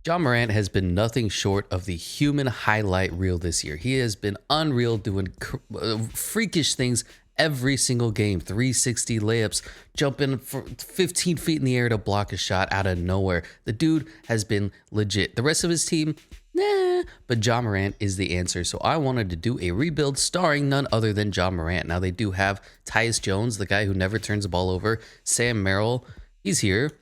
Ja Morant has been nothing short of the human highlight reel this year. He has been unreal, doing freakish things every single game. 360 layups, jumping for 15 feet in the air to block a shot out of nowhere. The dude has been legit. The rest of his team, nah, but Ja Morant is the answer. So I wanted to do a rebuild starring none other than Ja Morant. Now they do have Tyus Jones, the guy who never turns the ball over. Sam Merrill, he's here.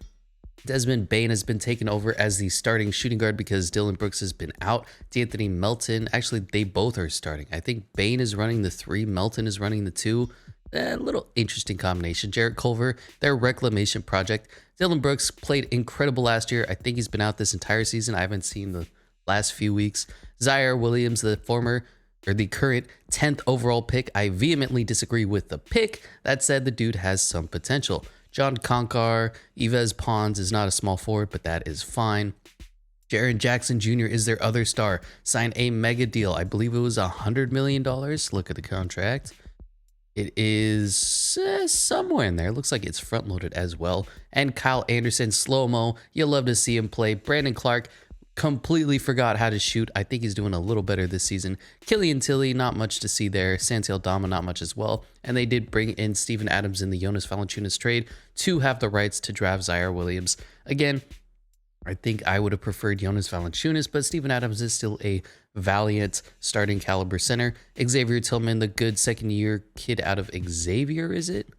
Desmond Bane has been taken over as the starting shooting guard because Dillon Brooks has been out. D'Anthony Melton, actually, they both are starting. I think Bane is running the 3, Melton is running the 2. A little interesting combination. Jarrett Culver, their reclamation project. Dillon Brooks played incredible last year. I think he's been out this entire season. I haven't seen the last few weeks. Zaire Williams, the current 10th overall pick. I vehemently disagree with the pick. That said, the dude has some potential. John Konkar, Yves Pons is not a small forward, but that is fine. Jaren Jackson Jr. is their other star. Signed a mega deal. I believe it was $100 million. Look at the contract. It is somewhere in there. Looks like it's front loaded as well. And Kyle Anderson, slow-mo. You'll love to see him play. Brandon Clark completely forgot how to shoot. I think he's doing a little better this season. Killian Tilly, not much to see there. Santi Aldama, not much as well. And they did bring in Steven Adams in the Jonas Valanciunas trade to have the rights to draft Zaire Williams. Again, I think I would have preferred Jonas Valanciunas, but Steven Adams is still a valiant starting caliber center. Xavier Tillman, the good second-year kid out of Xavier, is it?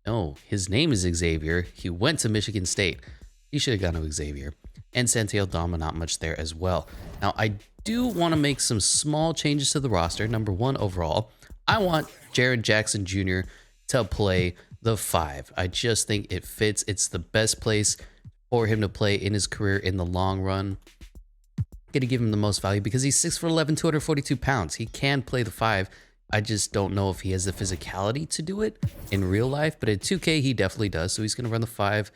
No, his name is Xavier. He went to Michigan State. He should have gone to Xavier. And Santi Aldama, not much there as well. Now, I do want to make some small changes to the roster. Number one, overall, I want Jaren Jackson Jr. to play the 5. I just think it fits. It's the best place for him to play in his career in the long run. Going to give him the most value because he's 6'11", 242 pounds. He can play the 5. I just don't know if he has the physicality to do it in real life, but in 2K, he definitely does. So he's going to run the 5.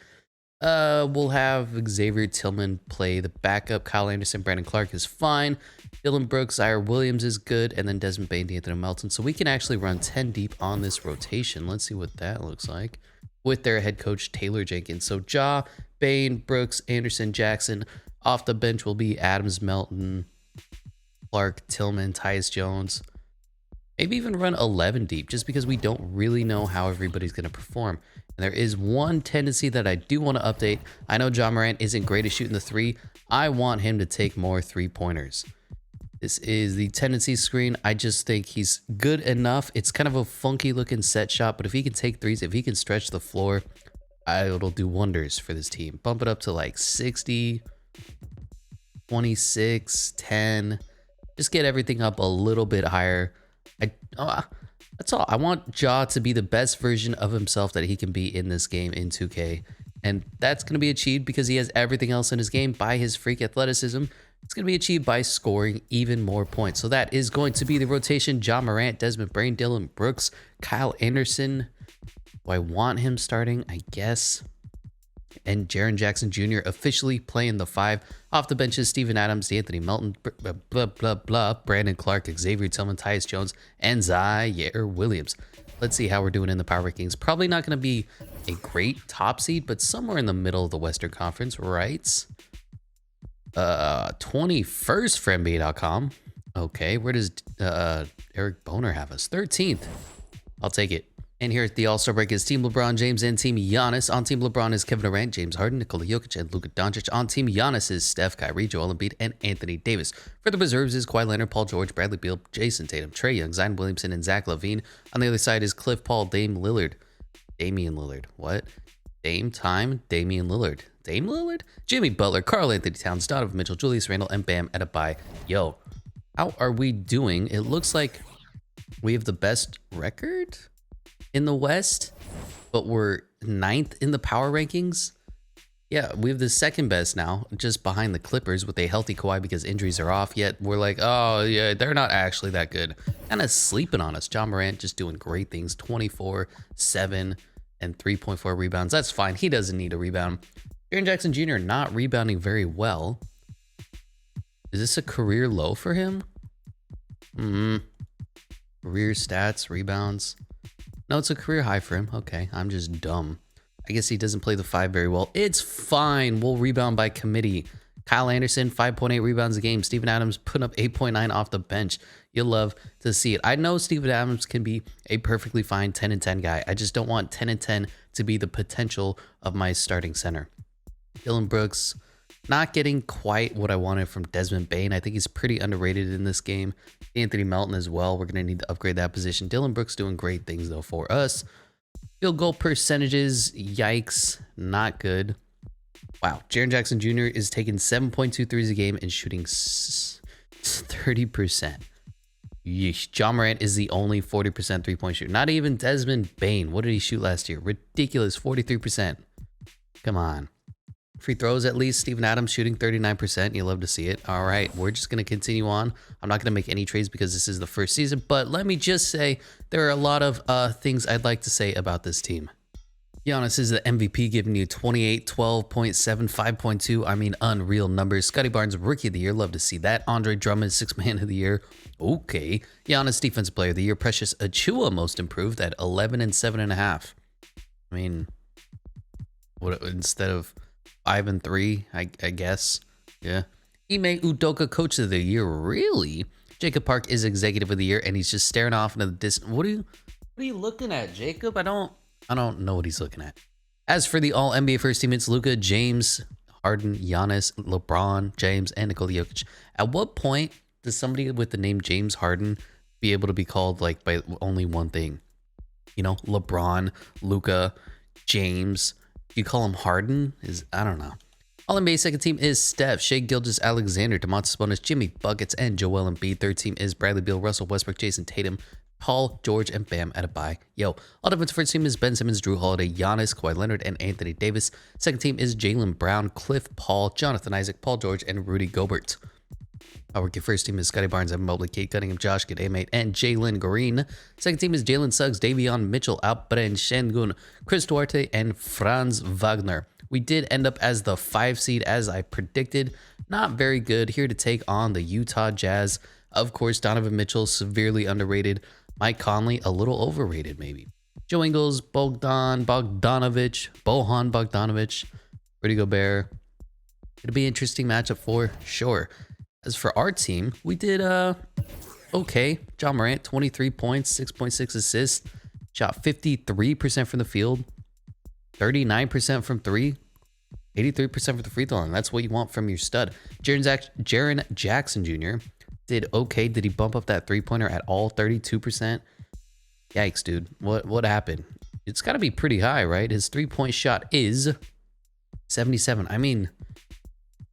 We'll have Xavier Tillman play the backup. Kyle Anderson, Brandon Clark is fine. Dillon Brooks, Zaire Williams is good. And then Desmond Bane, D'Anthony Melton. So we can actually run 10 deep on this rotation. Let's see what that looks like with their head coach, Taylor Jenkins. So Ja, Bane, Brooks, Anderson, Jackson. Off the bench will be Adams, Melton, Clark, Tillman, Tyus Jones. Maybe even run 11 deep just because we don't really know how everybody's going to perform. And there is one tendency that I do want to update. I know Ja Morant isn't great at shooting the 3. I want him to take more 3-pointers. This is the tendency screen. I just think he's good enough. It's kind of a funky looking set shot, but if he can take 3s, if he can stretch the floor, it'll do wonders for this team. Bump it up to like 60, 26, 10. Just get everything up a little bit higher. That's all. I want Ja to be the best version of himself that he can be in this game in 2K. And that's going to be achieved because he has everything else in his game by his freak athleticism. It's going to be achieved by scoring even more points. So that is going to be the rotation. Ja Morant, Desmond Bane, Dillon Brooks, Kyle Anderson. Do I want him starting? I guess. And Jaren Jackson Jr. officially playing the 5. Off the benches, Steven Adams, D'Anthony Melton, Brandon Clark, Xavier Tillman, Tyus Jones, and Zaire Williams. Let's see how we're doing in the power rankings. Probably not going to be a great top seed, but somewhere in the middle of the Western Conference, right? 21st for NBA.com. Okay, where does Eric Boner have us? 13th. I'll take it. And here at the All-Star break is Team LeBron James and Team Giannis. On Team LeBron is Kevin Durant, James Harden, Nikola Jokic, and Luka Doncic. On Team Giannis is Steph, Kyrie, Joel Embiid, and Anthony Davis. For the reserves is Kawhi Leonard, Paul George, Bradley Beal, Jason Tatum, Trae Young, Zion Williamson, and Zach LaVine. On the other side is Cliff Paul, Damian Lillard. What? Damian Lillard. Dame Lillard? Jimmy Butler, Karl Anthony Towns, Donovan Mitchell, Julius Randle, and Bam Adebayo. Yo, how are we doing? It looks like we have the best record in the West, but we're 9th in the power rankings. Yeah, we have the second best now, just behind the Clippers with a healthy Kawhi because injuries are off. Yet we're like, oh yeah, they're not actually that good. Kind of sleeping on us. Ja Morant just doing great things. 24, 7, and 3.4 rebounds. That's fine. He doesn't need a rebound. Jaren Jackson Jr. not rebounding very well. Is this a career low for him? Career stats, rebounds. No, it's a career high for him. Okay, I'm just dumb. I guess he doesn't play the 5 very well. It's fine. We'll rebound by committee. Kyle Anderson, 5.8 rebounds a game. Steven Adams putting up 8.9 off the bench. You'll love to see it. I know Steven Adams can be a perfectly fine 10 and 10 guy. I just don't want 10 and 10 to be the potential of my starting center. Dylan Brooks, not getting quite what I wanted from Desmond Bane. I think he's pretty underrated in this game. Anthony Melton as well. We're going to need to upgrade that position. Dylan Brooks doing great things, though, for us. Field goal percentages, yikes, not good. Wow, Jaren Jackson Jr. is taking 7.2 threes a game and shooting 30%. Yeesh. John Morant is the only 40% three-point shooter. Not even Desmond Bane. What did he shoot last year? Ridiculous, 43%. Come on. Free throws, at least. Steven Adams shooting 39%. You love to see it. All right, we're just going to continue on. I'm not going to make any trades because this is the first season, but let me just say there are a lot of things I'd like to say about this team. Giannis is the MVP, giving you 28, 12.7, 5.2. I mean, unreal numbers. Scotty Barnes, Rookie of the Year. Love to see that. Andre Drummond, Sixth Man of the Year. Okay. Giannis, Defensive Player of the Year. Precious Achiuwa, Most Improved at 11 and 7.5. I mean, what instead of 5 and 3, I guess. Yeah. Ime Udoka, Coach of the Year. Really? Jacob Park is Executive of the Year, and he's just staring off into the distance. What are you looking at, Jacob? I don't know what he's looking at. As for the all NBA first team, it's Luka, James, Harden, Giannis, LeBron, James, and Nikola Jokic. At what point does somebody with the name James Harden be able to be called like by only one thing? You know, LeBron, Luka, James. You call him Harden? I don't know. All NBA second team is Steph, Shai Gilgeous-Alexander, Domantas Sabonis, Jimmy Buckets, and Joel Embiid. Third team is Bradley Beal, Russell Westbrook, Jason Tatum, Paul George, and Bam Adebayo. All defensive first team is Ben Simmons, Drew Holiday, Giannis, Kawhi Leonard, and Anthony Davis. Second team is Jaylen Brown, Cliff Paul, Jonathan Isaac, Paul George, and Rudy Gobert. Our first team is Scotty Barnes, Evan Mobley, Kate Cunningham, Josh Giddey, and Jalen Green. Second team is Jalen Suggs, Davion Mitchell, Alperen Şengün, Chris Duarte, and Franz Wagner. We did end up as the 5 seed as I predicted. Not very good. Here to take on the Utah Jazz. Of course, Donovan Mitchell, severely underrated. Mike Conley, a little overrated maybe. Joe Ingles, Bohan Bogdanovic, Rudy Gobert. It'll be an interesting matchup for sure. As for our team, we did okay. John Morant, 23 points, 6.6 assists, shot 53% from the field, 39% from 3, 83% from the free throw line. That's what you want from your stud. Jaren Jackson Jr. did okay. Did he bump up that three-pointer at all? 32%. Yikes, dude. What happened? It's got to be pretty high, right? His three-point shot is 77. I mean,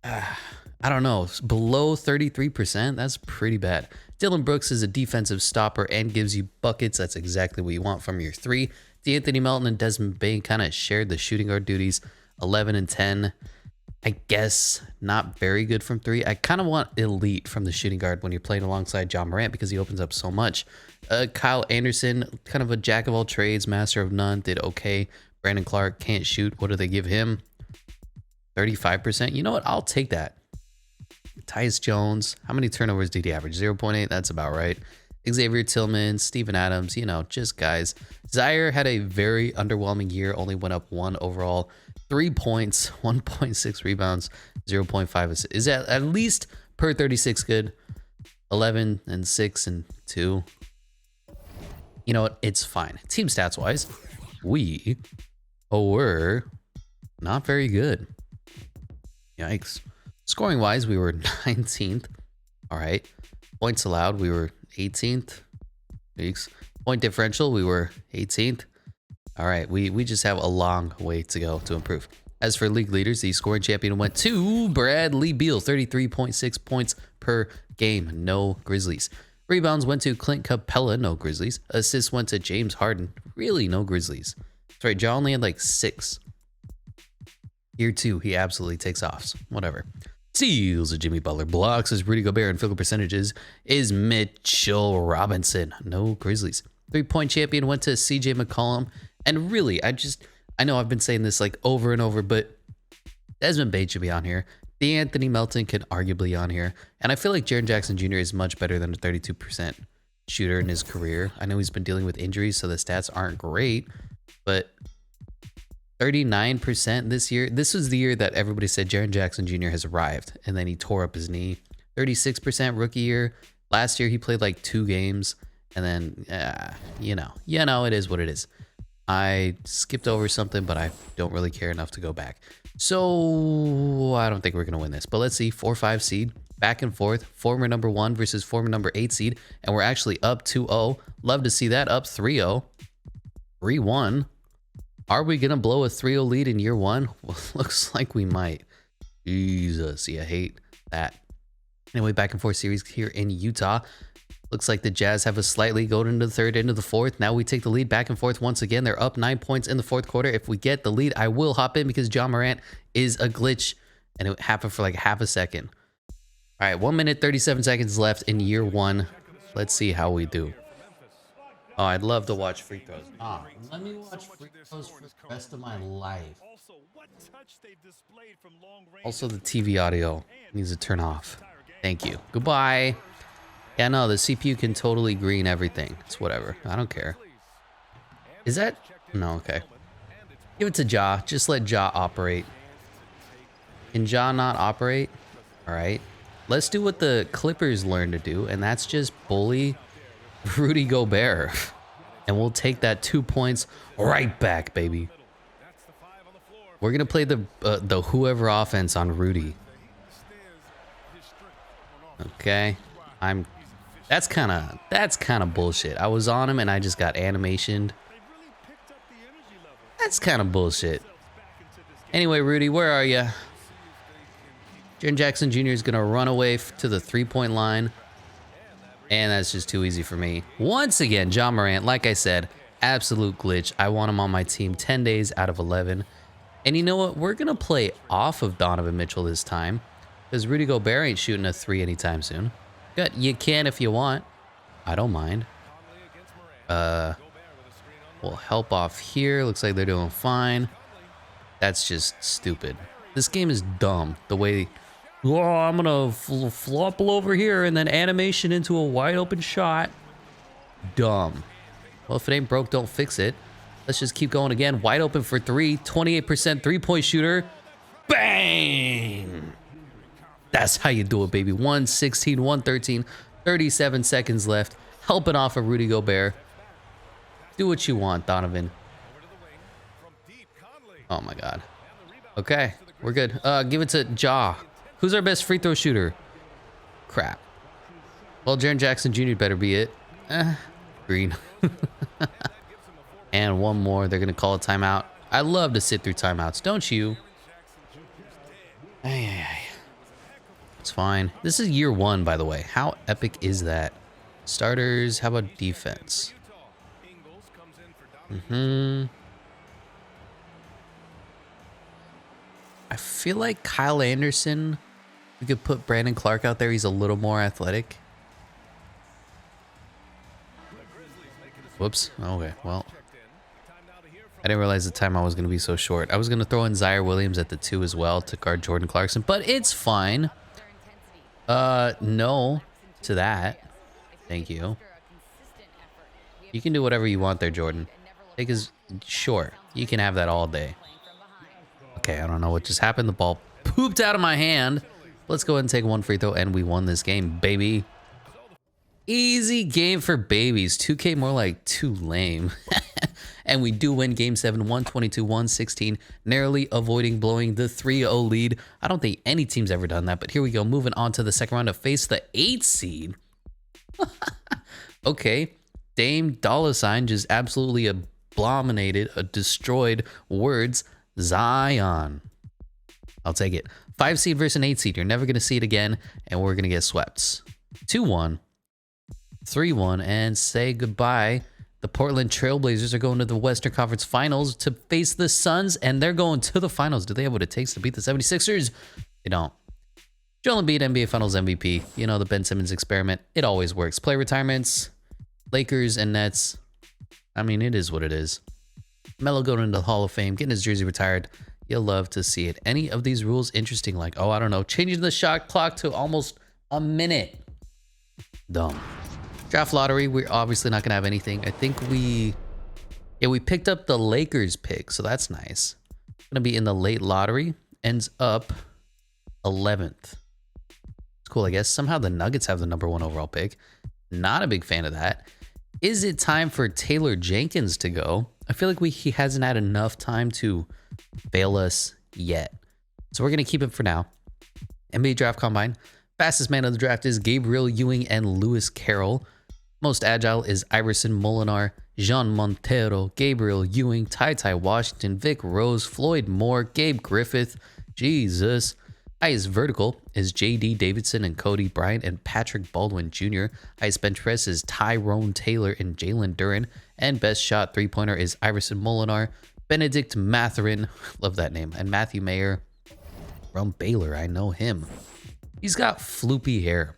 I don't know. Below 33%, that's pretty bad. Dylan Brooks is a defensive stopper and gives you buckets. That's exactly what you want from your 3. D'Anthony Melton and Desmond Bane kind of shared the shooting guard duties. 11 and 10. I guess not very good from 3. I kind of want elite from the shooting guard when you're playing alongside John Morant because he opens up so much. Kyle Anderson, kind of a jack of all trades, master of none, did okay. Brandon Clark can't shoot. What do they give him? 35%. You know what? I'll take that. Tyus Jones, how many turnovers did he average? 0.8. That's about right. Xavier Tillman, Steven Adams, just guys. Zaire had a very underwhelming year, only went up 1 overall. 3 points, 1.6 rebounds, 0.5 assists. Is that at least per 36 good? 11 and 6 and 2. You know what? It's fine. Team stats wise, we were not very good. Yikes. Scoring wise, we were 19th. All right. Points allowed, we were 18th. Yikes. Point differential, we were 18th. All right, we just have a long way to go to improve. As for league leaders, the scoring champion went to Bradley Beal, 33.6 points per game. No Grizzlies. Rebounds went to Clint Capella. No Grizzlies. Assists went to James Harden. Really, no Grizzlies. That's right, John only had like 6. Year 2, he absolutely takes off. Whatever. Steals of Jimmy Butler. Blocks is Rudy Gobert, and field goal percentages is Mitchell Robinson. No Grizzlies. 3-point champion went to CJ McCollum. And really, I know I've been saying this like over and over, but Desmond Bane should be on here. D'Anthony Melton could arguably be on here. And I feel like Jaren Jackson Jr. is much better than a 32% shooter in his career. I know he's been dealing with injuries, so the stats aren't great, but 39% this year. This was the year that everybody said Jaren Jackson Jr. has arrived, and then he tore up his knee. 36% rookie year. Last year he played like 2 games, and then you know, it is what it is. I skipped over something, but I don't really care enough to go back. So I don't think we're gonna win this, but let's see. 4-5 seed, back and forth. Former number 1 versus former number 8 seed, and we're actually up 2-0. Love to see that. Up 3-0, 3-1. Are we gonna blow a 3-0 lead in year 1? Well, looks like we might. Jesus, yeah, I hate that. Anyway, back and forth series here in Utah. Looks like the Jazz have a slight lead going into the third, into the fourth. Now we take the lead back and forth once again. They're up 9 points in the fourth quarter. If we get the lead, I will hop in because John Morant is a glitch, and it happened for like half a second. All right, 1 minute, 37 seconds left in year 1. Let's see how we do. Oh, I'd love to watch free throws. Let me watch free throws for the rest of my life. Also, the TV audio needs to turn off. Thank you. Goodbye. Yeah, no, the CPU can totally green everything. It's whatever. I don't care. Is that? No, okay. Give it to Ja. Just let Ja operate. Can Ja not operate? All right. Let's do what the Clippers learned to do, and that's just bully Rudy Gobert. And we'll take that 2 points right back, baby. We're going to play the whoever offense on Rudy. Okay. That's kind of bullshit. I was on him and I just got animationed. That's kind of bullshit. Anyway, Rudy, where are you? Jaren Jackson Jr. is going to run away to the 3-point line. And that's just too easy for me. Once again, John Morant, like I said, absolute glitch. I want him on my team 10 days out of 11. And you know what? We're going to play off of Donovan Mitchell this time, because Rudy Gobert ain't shooting a 3 anytime soon. Good. You can if you want. I don't mind. We'll help off here. Looks like they're doing fine. That's just stupid. This game is dumb. The way... Oh, I'm gonna flop over here and then animation into a wide open shot. Dumb. Well, if it ain't broke, don't fix it. Let's just keep going again. Wide open for 3. 28% 3-point shooter. Bang! That's how you do it, baby. 116, 113, 37 seconds left. Helping off of Rudy Gobert. Do what you want, Donovan. Oh my God. Okay, we're good. Give it to Ja. Who's our best free throw shooter? Crap. Well, Jaren Jackson Jr. better be it. Green. And one more. They're going to call a timeout. I love to sit through timeouts, don't you? It's fine. This is year 1, by the way. How epic is that? Starters. How about defense? I feel like Kyle Anderson... We could put Brandon Clark out there. He's a little more athletic. Whoops. Okay, well. I didn't realize the timeout was going to be so short. I was going to throw in Zaire Williams at the 2 as well to guard Jordan Clarkson, but it's fine. No to that. Thank you. You can do whatever you want there, Jordan. Take his... Sure. You can have that all day. Okay, I don't know what just happened. The ball pooped out of my hand. Let's go ahead and take 1 free throw, and we won this game, baby. Easy game for babies. 2K more like too lame. And we do win game 7, 122-116, narrowly avoiding blowing the 3-0 lead. I don't think any team's ever done that, but here we go. Moving on to the second round to face the 8 seed. Okay. Dame Dollar Sign just absolutely abominated, destroyed words. Zion. I'll take it. 5 seed versus an 8 seed. You're never going to see it again, and we're going to get swept. 2-1, 3-1, and say goodbye. The Portland Trailblazers are going to the Western Conference Finals to face the Suns, and they're going to the finals. Do they have what it takes to beat the 76ers? They don't. Joel Embiid, NBA Finals MVP. You know, the Ben Simmons experiment. It always works. Player retirements, Lakers and Nets. I mean, it is what it is. Melo going into the Hall of Fame, getting his jersey retired. You'll love to see it. Any of these rules interesting? Like, oh, I don't know, changing the shot clock to almost a minute. Dumb. Draft lottery, we're obviously not going to have anything. I think we picked up the Lakers pick, so that's nice. Gonna be in the late lottery. Ends up 11th. It's cool, I guess. Somehow the Nuggets have the #1 overall pick. Not a big fan of that. Is it time for Taylor Jenkins to go? I feel like he hasn't had enough time to fail us yet. So we're going to keep him for now. NBA Draft Combine. Fastest man of the draft is Gabriel Ewing and Lewis Carroll. Most agile is Iverson Molinar, Jean Montero, Gabriel Ewing, Ty Washington, Vic Rose, Floyd Moore, Gabe Griffith. Jesus. Highest vertical is J.D. Davidson and Cody Bryant and Patrick Baldwin Jr. Highest bench press is Tyrone Taylor and Jalen Duren. And best shot three-pointer is Iverson Molinar, Benedict Mathurin, love that name, and Matthew Mayer from Baylor. I know him. He's got floopy hair.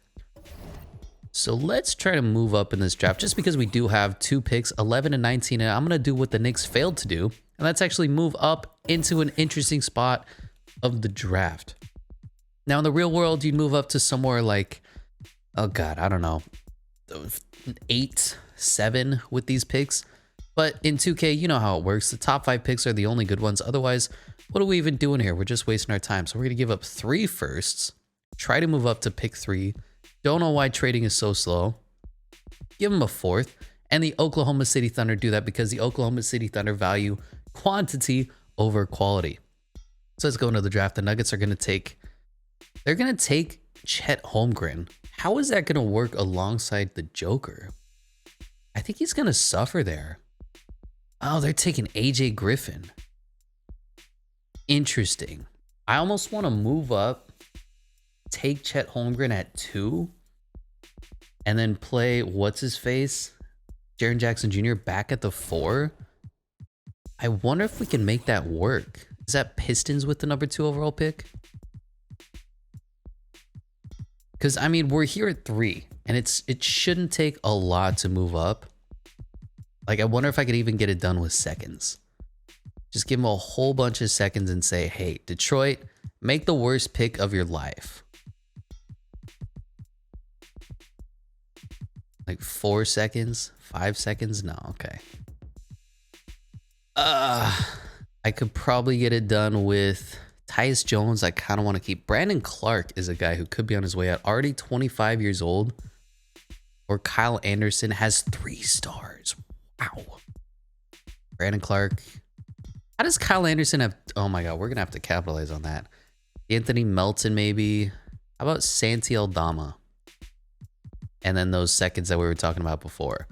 So let's try to move up in this draft just because we do have 2 picks, 11 and 19. And I'm going to do what the Knicks failed to do. And that's actually move up into an interesting spot of the draft. Now, in the real world, you'd move up to somewhere like, oh God, I don't know, 8, 7 with these picks. But in 2K, you know how it works. The top 5 picks are the only good ones. Otherwise, what are we even doing here? We're just wasting our time. So we're going to give up 3 firsts, try to move up to pick 3. Don't know why trading is so slow. Give them a 4th. And the Oklahoma City Thunder do that because the Oklahoma City Thunder value quantity over quality. So let's go into the draft. The Nuggets are going to take... They're going to take Chet Holmgren. How is that going to work alongside the Joker? I think he's going to suffer there. Oh, they're taking AJ Griffin. Interesting. I almost want to move up, take Chet Holmgren at 2, and then play what's-his-face, Jaren Jackson Jr. back at the 4. I wonder if we can make that work. Is that Pistons with the #2 overall pick? Because, I mean, we're here at 3, and it shouldn't take a lot to move up. Like, I wonder if I could even get it done with seconds. Just give them a whole bunch of seconds and say, hey, Detroit, make the worst pick of your life. Like 4 seconds? 5 seconds? No, okay. I could probably get it done with... Tyus Jones, I kind of want to keep. Brandon Clark is a guy who could be on his way out. Already 25 years old. Or Kyle Anderson has 3 stars. Wow. Brandon Clark. How does Kyle Anderson have... Oh my God, we're going to have to capitalize on that. Anthony Melton, maybe. How about Santi Aldama? And then those seconds that we were talking about before.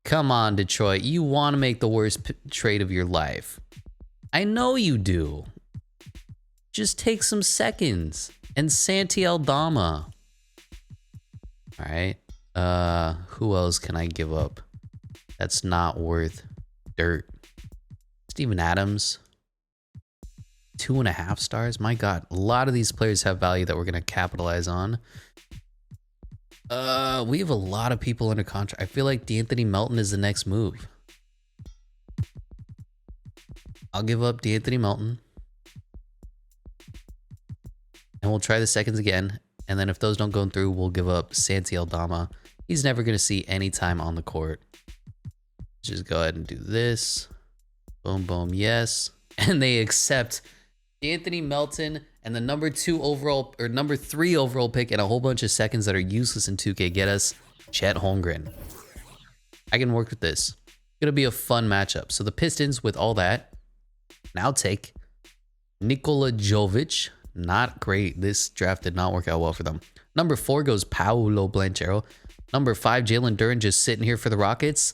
Come on, Detroit. You want to make the worst trade of your life. I know you do. Just take some seconds. And Santi Aldama. All right. Who else can I give up? That's not worth dirt. Steven Adams. 2.5 stars. My God. A lot of these players have value that we're going to capitalize on. We have a lot of people under contract. I feel like D'Anthony Melton is the next move. I'll give up D'Anthony Melton. And we'll try the seconds again. And then if those don't go through, we'll give up Santi Aldama. He's never going to see any time on the court. Just go ahead and do this. Boom, boom, yes. And they accept D'Anthony Melton and the #2 overall or #3 overall pick and a whole bunch of seconds that are useless in 2K get us Chet Holmgren. I can work with this. It's going to be a fun matchup. So the Pistons with all that now take Nikola Jovic. Not great. This draft did not work out well for them. #4 goes Paolo Banchero. #5, Jalen Duren just sitting here for the Rockets.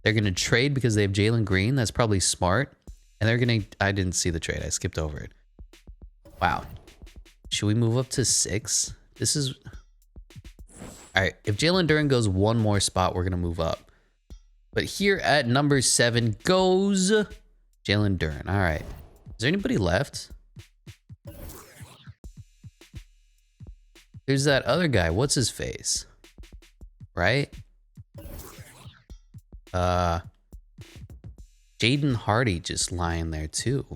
They're going to trade because they have Jalen Green. That's probably smart. And they're going to... I didn't see the trade. I skipped over it. Wow. Should we move up to 6? This is... All right. If Jalen Duren goes one more spot, we're going to move up. But here at #7 goes Jalen Duren. All right. Is there anybody left? There's that other guy. What's his face? Right? Jaden Hardy just lying there too.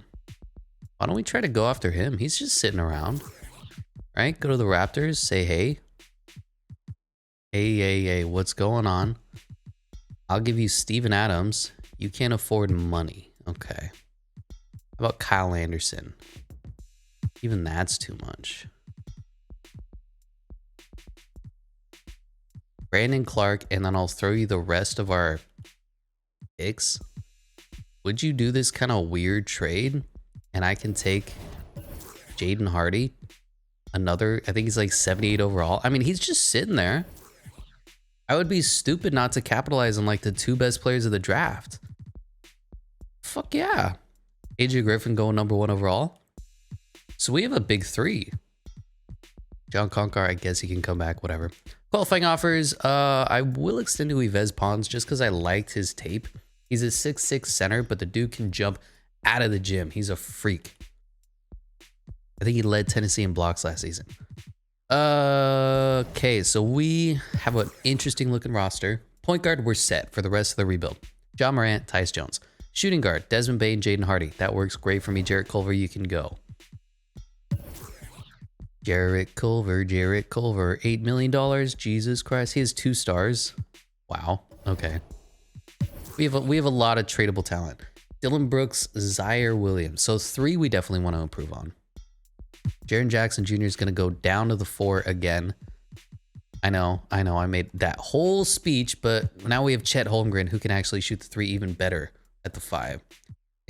Why don't we try to go after him? He's just sitting around. Right? Go to the Raptors. Say hey. Hey, what's going on? I'll give you Steven Adams. You can't afford money. Okay. How How about Kyle Anderson? Even that's too much. Brandon Clark, and then I'll throw you the rest of our picks. Would you do this kind of weird trade? And I can take Jaden Hardy. Another, I think he's like 78 overall. I mean, he's just sitting there. I would be stupid not to capitalize on like the 2 best players of the draft. Fuck yeah. AJ Griffin going #1 overall. So we have a big 3. John Concar, I guess he can come back, whatever. Qualifying offers, I will extend to Yves Pons just because I liked his tape. He's a 6'6" center, but the dude can jump out of the gym. He's a freak. I think he led Tennessee in blocks last season. Okay, so we have an interesting looking roster. Point guard, we're set for the rest of the rebuild. John Morant, Tyus Jones. Shooting guard, Desmond Bane, Jaden Hardy. That works great for me. Jarrett Culver, you can go. Jarrett Culver, $8 million. Jesus Christ, he has 2 stars. Wow. Okay. We have a lot of tradable talent. Dylan Brooks, Zaire Williams. So 3 we definitely want to improve on. Jaren Jackson Jr. is going to go down to the 4 again. I know. I made that whole speech, but now we have Chet Holmgren who can actually shoot the 3 even better at the 5.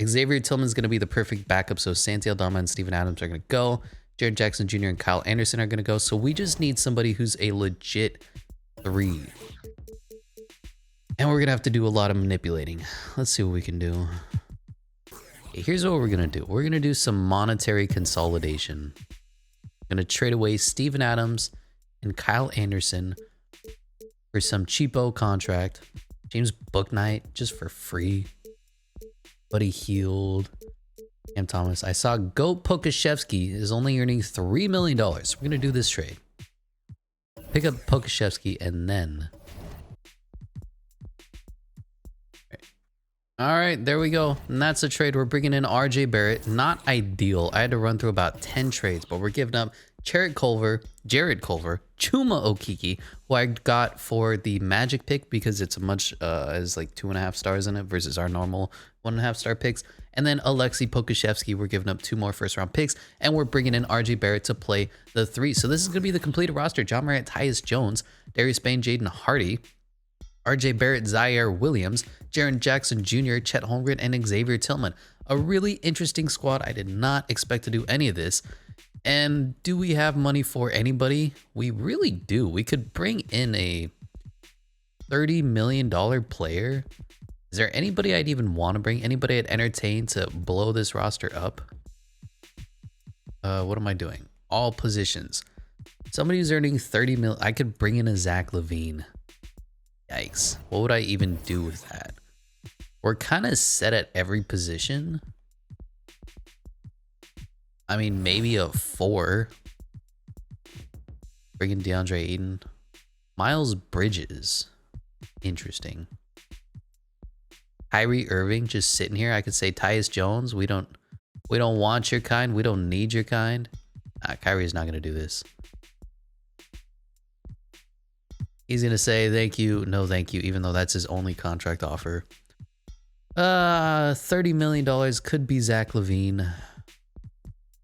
Xavier Tillman is going to be the perfect backup, so Santi Aldama and Steven Adams are going to go. Jaren Jackson Jr. and Kyle Anderson are going to go. So we just need somebody who's a legit 3. And we're going to have to do a lot of manipulating. Let's see what we can do. Okay, here's what we're going to do. We're going to do some monetary consolidation. I'm going to trade away Steven Adams and Kyle Anderson for some cheapo contract. James Bouknight just for free. Buddy Hield. Cam Thomas. I saw Goat Pokashevsky is only earning $3 million. We're going to do this trade. Pick up Pokashevsky and then... All right, there we go. And that's a trade. We're bringing in RJ Barrett. Not ideal. I had to run through about 10 trades, but we're giving up Jared Culver, Chuma Okeke, who I got for the Magic pick because it's a much, has like 2.5 stars in it versus our normal 1.5 star picks. And then Alexei Pokashevsky, we're giving up 2 more first round picks, and we're bringing in RJ Barrett to play the 3. So this is going to be the completed roster. John Morant, Tyus Jones, Darius Bane, Jaden Hardy, RJ Barrett, Zaire Williams, Jaren Jackson Jr., Chet Holmgren, and Xavier Tillman. A really interesting squad. I did not expect to do any of this. And do we have money for anybody? We really do. We could bring in a $30 million player. Is there anybody I'd even want to bring? Anybody I'd entertain to blow this roster up? What am I doing? All positions. Somebody who's earning 30 mil. I could bring in a Zach LaVine. Yikes. What would I even do with that? We're kind of set at every position. I mean, maybe a 4. Bring in DeAndre Ayton. Miles Bridges. Interesting. Kyrie Irving just sitting here. I could say Tyus Jones. We don't want your kind. We don't need your kind. Kyrie's not going to do this. He's going to say thank you, no thank you, even though that's his only contract offer. $30 million could be Zach LaVine.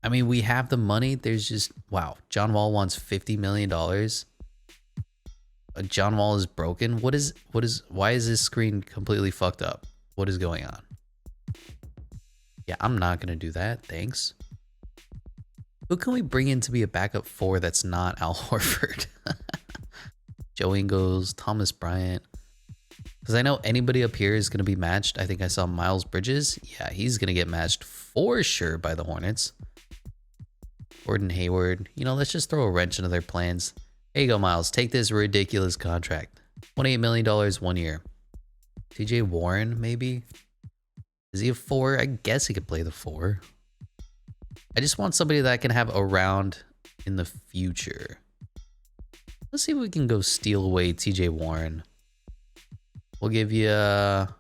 I mean, we have the money. There's just, wow. John Wall wants $50 million. John Wall is broken. Why is this screen completely fucked up? What is going on? Yeah, I'm not going to do that. Thanks. Who can we bring in to be a backup 4 that's not Al Horford? Joe Ingles, Thomas Bryant. Because I know anybody up here is going to be matched. I think I saw Miles Bridges. Yeah, he's going to get matched for sure by the Hornets. Gordon Hayward. You know, let's just throw a wrench into their plans. Here you go, Miles. Take this ridiculous contract. $28 million 1 year. TJ Warren, maybe? Is he a 4? I guess he could play the 4. I just want somebody that I can have around in the future. Let's see if we can go steal away TJ Warren. We'll give you a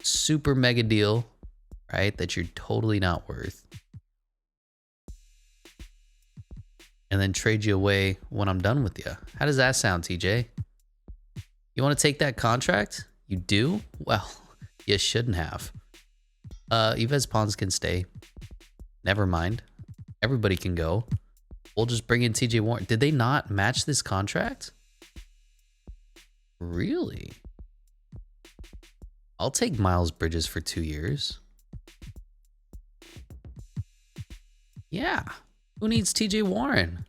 super mega deal, right? That you're totally not worth. And then trade you away when I'm done with you. How does that sound, TJ? You want to take that contract? You do? Well, you shouldn't have. Yves Pons can stay. Never mind. Everybody can go. We'll just bring in TJ Warren. Did they not match this contract? Really? I'll take Miles Bridges for 2 years. Yeah. Who needs TJ Warren?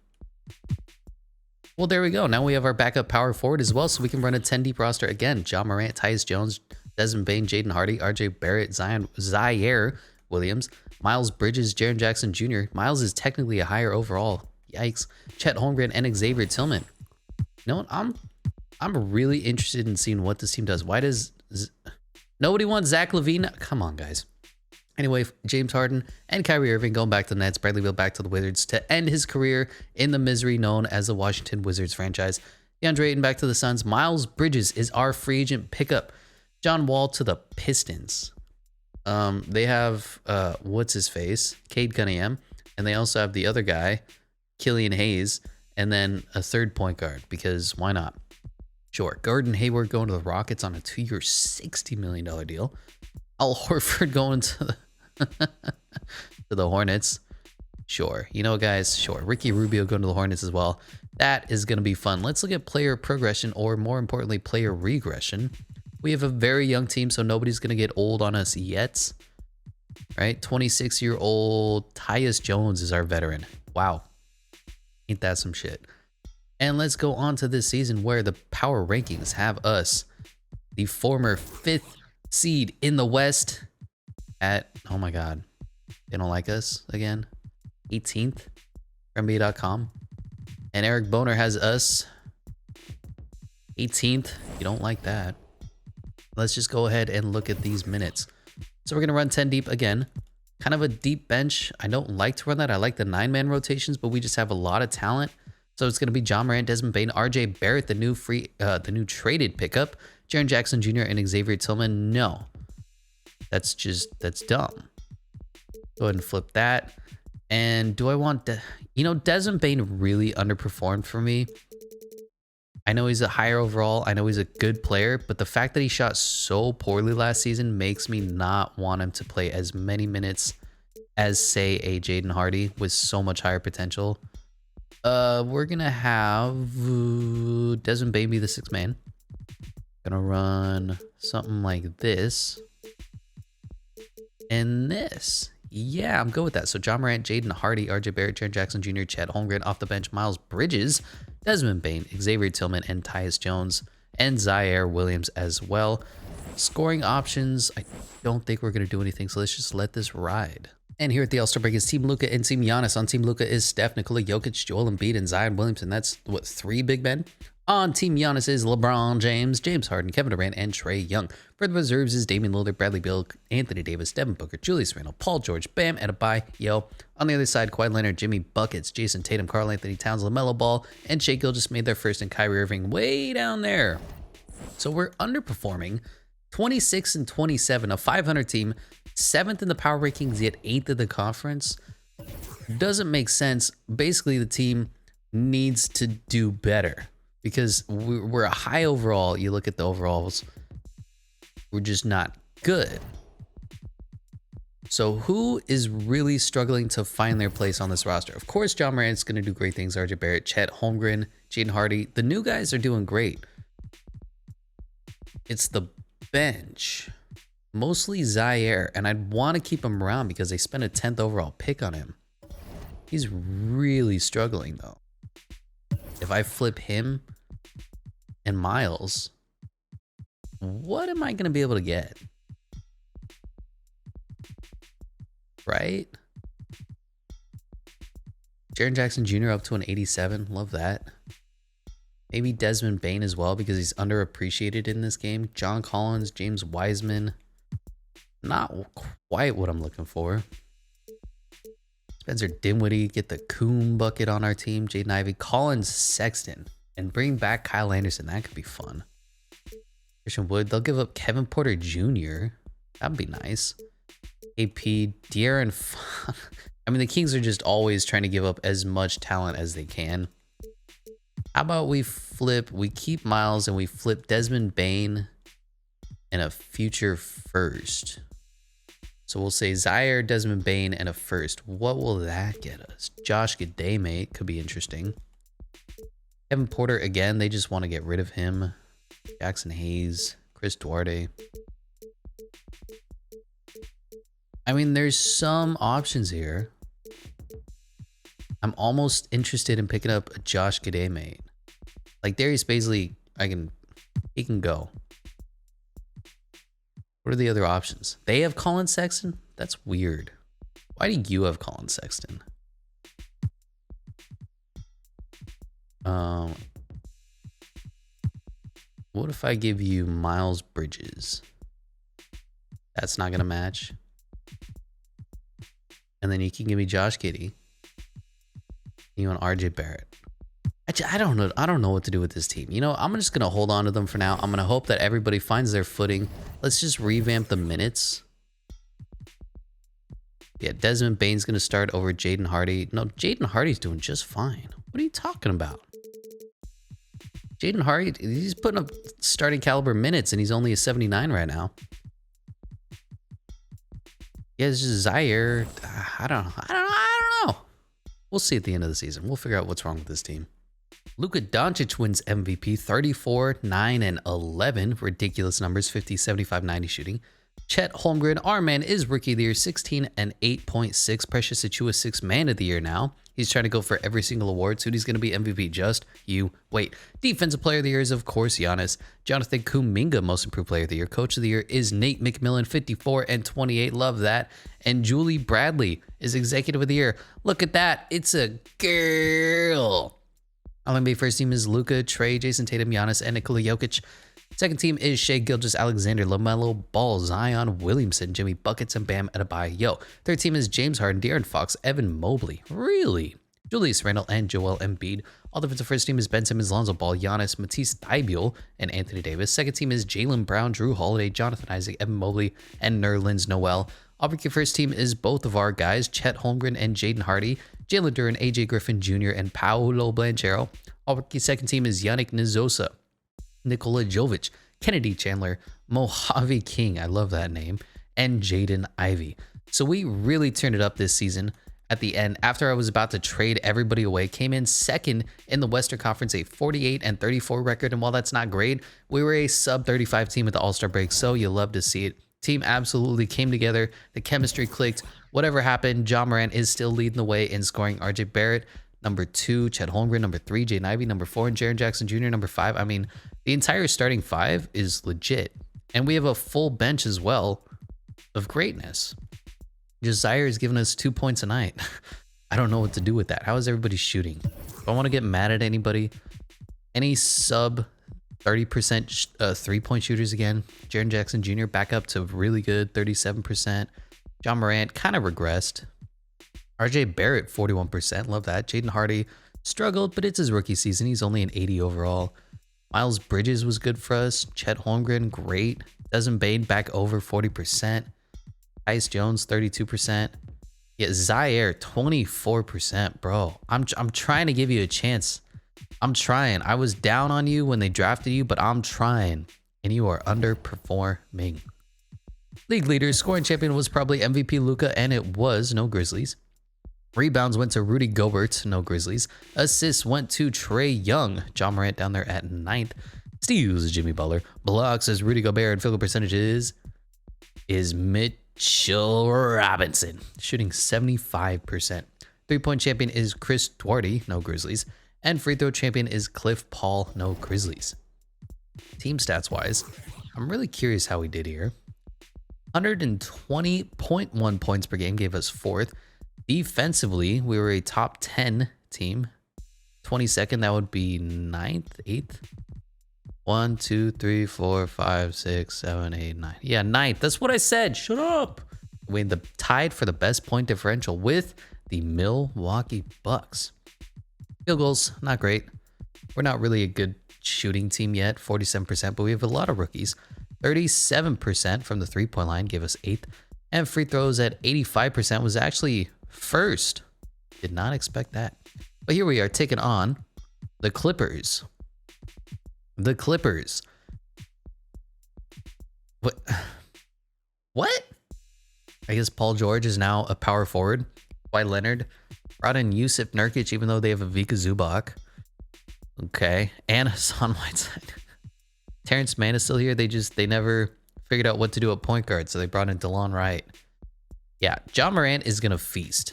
Well, there we go. Now we have our backup power forward as well, so we can run a 10 deep roster again. John Morant, Tyus Jones, Desmond Bane, Jaden Hardy, RJ Barrett, Zaire Williams, Miles Bridges, Jaren Jackson Jr. Miles is technically a higher overall. Yikes. Chet Holmgren and Xavier Tillman. You know what? I'm really interested in seeing what this team does. Why does nobody want Zach LaVine? Come on, guys. Anyway, James Harden and Kyrie Irving going back to the Nets. Bradley Beal back to the Wizards to end his career in the misery known as the Washington Wizards franchise. DeAndre Ayton back to the Suns. Miles Bridges is our free agent pickup. John Wall to the Pistons. They have what's his face, Cade Cunningham, and they also have the other guy, Killian Hayes, and then a third point guard because why not? Sure. Gordon Hayward going to the Rockets on a 2-year, $60 million deal. Al Horford going to the Hornets. Sure. You know, guys, sure. Ricky Rubio going to the Hornets as well. That is going to be fun. Let's look at player progression, or more importantly, player regression. We have a very young team, so nobody's going to get old on us yet. Right? 26-year-old Tyus Jones is our veteran. Wow. Ain't that some shit? And let's go on to this season where the power rankings have us, the former 5th seed in the West, at, oh my God, they don't like us again, 18th for NBA.com. And Eric Boner has us 18th. You don't like that. Let's just go ahead and look at these minutes. So we're going to run 10 deep again. Kind of a deep bench. I don't like to run that. I like the 9-man rotations, but we just have a lot of talent. So it's going to be John Morant, Desmond Bane, RJ Barrett, the new traded pickup, Jaren Jackson Jr. and Xavier Tillman. No, that's dumb. Go ahead and flip that. And do I want Desmond Bane really underperformed for me. I know he's a higher overall. I know he's a good player, but the fact that he shot so poorly last season makes me not want him to play as many minutes as, say, a Jaden Hardy with so much higher potential. We're gonna have Desmond Bane be the 6th man. Gonna run something like this and this. Yeah, I'm good with that. So John Morant, Jaden Hardy, RJ Barrett, Jaren Jackson Jr., Chet Holmgren off the bench, Miles Bridges, Desmond Bane, Xavier Tillman, and Tyus Jones, and Zaire Williams as well. Scoring options, I don't think we're gonna do anything, so let's just let this ride. And here at the All-Star break is Team Luka and Team Giannis. On Team Luka is Steph, Nikola Jokic, Joel Embiid, and Zion Williamson. That's, what, 3 big men? On Team Giannis is LeBron James, James Harden, Kevin Durant, and Trae Young. For the reserves is Damian Lillard, Bradley Beal, Anthony Davis, Devin Booker, Julius Randle, Paul George, Bam Adebayo. On the other side, Kawhi Leonard, Jimmy Buckets, Jason Tatum, Karl Anthony Towns, LaMelo Ball, and Shai Gilgeous made their first, and Kyrie Irving way down there. So we're underperforming. 26 and 27, a 500 team, 7th in the power rankings, yet 8th in the conference. Doesn't make sense. Basically, the team needs to do better because we're a high overall. You look at the overalls, we're just not good. So who is really struggling to find their place on this roster? Of course, John Morant's going to do great things. RJ Barrett, Chet Holmgren, Jaden Hardy. The new guys are doing great. It's the bench, mostly Zaire, and I'd want to keep him around because they spent a 10th overall pick on him. He's really struggling though. If I flip him and Miles, what am I going to be able to get? Right? Jaren Jackson Jr. up to an 87. Love that. Maybe Desmond Bane as well because he's underappreciated in this game. John Collins, James Wiseman. Not quite what I'm looking for. Spencer Dinwiddie, get the Coon bucket on our team. Jaden Ivey, Collins, Sexton, and bring back Kyle Anderson. That could be fun. Christian Wood, they'll give up Kevin Porter Jr. That'd be nice. AP, De'Aaron. I mean, the Kings are just always trying to give up as much talent as they can. How about we keep Miles and we flip Desmond Bane and a future first. So we'll say Zaire, Desmond Bane, and a first. What will that get us? Josh Gidey could be interesting. Kevin Porter again. They just want to get rid of him. Jackson Hayes, Chris Duarte. I mean, there's some options here. I'm almost interested in picking up a Josh Gidey. Like Darius Baisley, he can go. What are the other options? They have Colin Sexton? That's weird. Why do you have Colin Sexton? What if I give you Miles Bridges? That's not gonna match. And then you can give me Josh Giddey. You want RJ Barrett. I don't know. I don't know what to do with this team. You know, I'm just gonna hold on to them for now. I'm gonna hope that everybody finds their footing. Let's just revamp the minutes. Yeah, Desmond Bane's gonna start over Jaden Hardy. No, Jaden Hardy's doing just fine. What are you talking about? Jaden Hardy, he's putting up starting caliber minutes, and he's only a 79 right now. Yeah, it's just Zaire. I don't know. We'll see at the end of the season. We'll figure out what's wrong with this team. Luka Doncic wins MVP, 34, 9, and 11. Ridiculous numbers, 50, 75, 90 shooting. Chet Holmgren, our man, is Rookie of the Year, 16 and 8.6. Precious Achiuwa, 6 Man of the Year now. He's trying to go for every single award. So who's going to be MVP? Just you wait. Defensive Player of the Year is, of course, Giannis. Jonathan Kuminga, Most Improved Player of the Year. Coach of the Year is Nate McMillan, 54 and 28. Love that. And Julie Bradley is Executive of the Year. Look at that. It's a girl. All-NBA first team is Luka, Trey, Jason Tatum, Giannis, and Nikola Jokic. Second team is Shai Gilgeous-Alexander, LaMelo Ball, Zion Williamson, Jimmy Buckets, and Bam Adebayo. Third team is James Harden, De'Aaron Fox, Evan Mobley. Really? Julius Randle and Joel Embiid. All defensive first team is Ben Simmons, Lonzo Ball, Giannis, Matisse Thybulle, and Anthony Davis. Second team is Jaylen Brown, Drew Holiday, Jonathan Isaac, Evan Mobley, and Nerlens Noel. All-rookie first team is both of our guys, Chet Holmgren and Jaden Hardy, Jalen Duren, AJ Griffin Jr., and Paolo Banchero. All-rookie second team is Yannick Nzosa, Nikola Jovic, Kennedy Chandler, Mojave King, I love that name, and Jaden Ivey. So we really turned it up this season. At the end, after I was about to trade everybody away, came in second in the Western Conference, a 48 and 34 record. And while that's not great, we were a sub 35 team at the All-Star break, so you love to see it. Team absolutely came together. The chemistry clicked. Whatever happened, Ja Morant is still leading the way in scoring. RJ Barrett, number 2, Chet Holmgren, number 3, Jaden Ivey, number 4, and Jaren Jackson Jr., number 5. I mean, the entire starting 5 is legit. And we have a full bench as well of greatness. Zaire is giving us 2 points a night. I don't know what to do with that. How is everybody shooting? If I want to get mad at anybody, any sub 30% three-point shooters again. Jaren Jackson Jr. back up to really good, 37%. Ja Morant kind of regressed. RJ Barrett, 41%. Love that. Jaden Hardy struggled, but it's his rookie season. He's only an 80 overall. Miles Bridges was good for us. Chet Holmgren, great. Desmond Bane back over 40%. Tyus Jones, 32%. Yeah, Zaire, 24%, bro. I'm trying to give you a chance. I'm trying. I was down on you when they drafted you, but I'm trying. And you are underperforming. League leaders, scoring champion was probably MVP Luka, and it was no Grizzlies. Rebounds went to Rudy Gobert, no Grizzlies. Assists went to Trey Young. Ja Morant down there at 9th. Steals, Jimmy Butler. Blocks as Rudy Gobert, and field goal percentage is Mitchell Robinson, shooting 75%. Three-point champion is Chris Duarte, no Grizzlies. And free throw champion is Cliff Paul, no Grizzlies. Team stats-wise, I'm really curious how we did here. 120.1 points per game gave us 4th. Defensively, we were a top 10 team. 22nd, that would be 9th, 8th. 1, 2, 3, 4, 5, 6, 7, 8, 9. Yeah, 9th. That's what I said. Shut up. We tied for the best point differential with the Milwaukee Bucks. Field goals, not great. We're not really a good shooting team yet, 47%, but we have a lot of rookies. 37% from the three-point line gave us 8th. And free throws at 85% was actually 1st. Did not expect that. But here we are taking on the Clippers. The Clippers. What? What? I guess Paul George is now a power forward. Kawhi Leonard brought in Yusuf Nurkic, even though they have a Vika Zubac. Okay, and Hassan Whiteside. Terrence Mann is still here. They never figured out what to do at point guard, so they brought in DeLon Wright. Yeah, John Morant is gonna feast.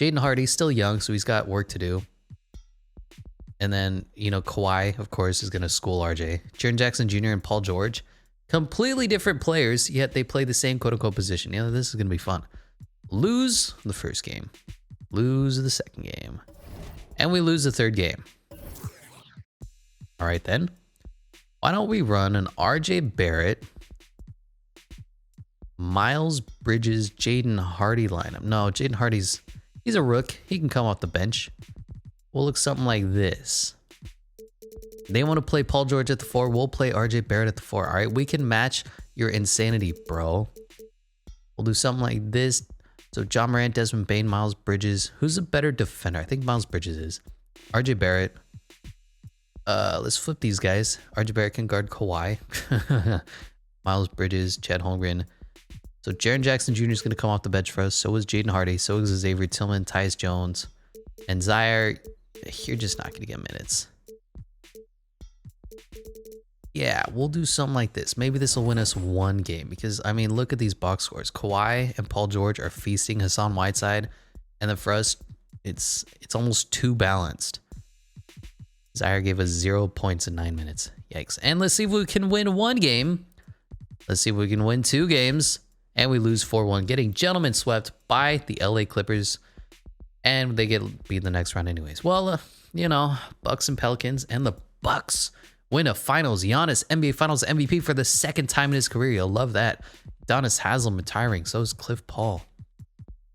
Jaden Hardy's still young, so he's got work to do. And then, you know, Kawhi, of course, is gonna school RJ. Jaren Jackson Jr. and Paul George, completely different players, yet they play the same quote-unquote position. You know, this is gonna be fun. Lose the first game, lose the second game, and we lose the third game. All right, then. Why don't we run an RJ Barrett, Miles Bridges, Jaden Hardy lineup? No, Jaden Hardy's, he's a rook. He can come off the bench. We'll look something like this. They want to play Paul George at the 4. We'll play RJ Barrett at the 4. All right, we can match your insanity, bro. We'll do something like this. So John Morant, Desmond Bane, Miles Bridges. Who's a better defender? I think Miles Bridges is. RJ Barrett. Let's flip these guys. RJ Barrett can guard Kawhi. Miles Bridges, Chad Holmgren. So Jaren Jackson Jr. is going to come off the bench for us. So is Jaden Hardy. So is Xavier Tillman, Tyus Jones. And Zaire, you're just not going to get minutes. Yeah, we'll do something like this. Maybe this will win us one game. Because, I mean, look at these box scores. Kawhi and Paul George are feasting Hassan Whiteside. And then for us, it's almost too balanced. Zaire gave us 0 points in 9 minutes. Yikes. And let's see if we can win one game. Let's see if we can win 2 games. And we lose 4-1, getting gentlemen swept by the LA Clippers. And they get beat in the next round anyways. Well, you know, Bucks and Pelicans, and the Bucks win a finals. Giannis, NBA Finals MVP for the second time in his career. You'll love that. Udonis Haslem retiring. So is Cliff Paul.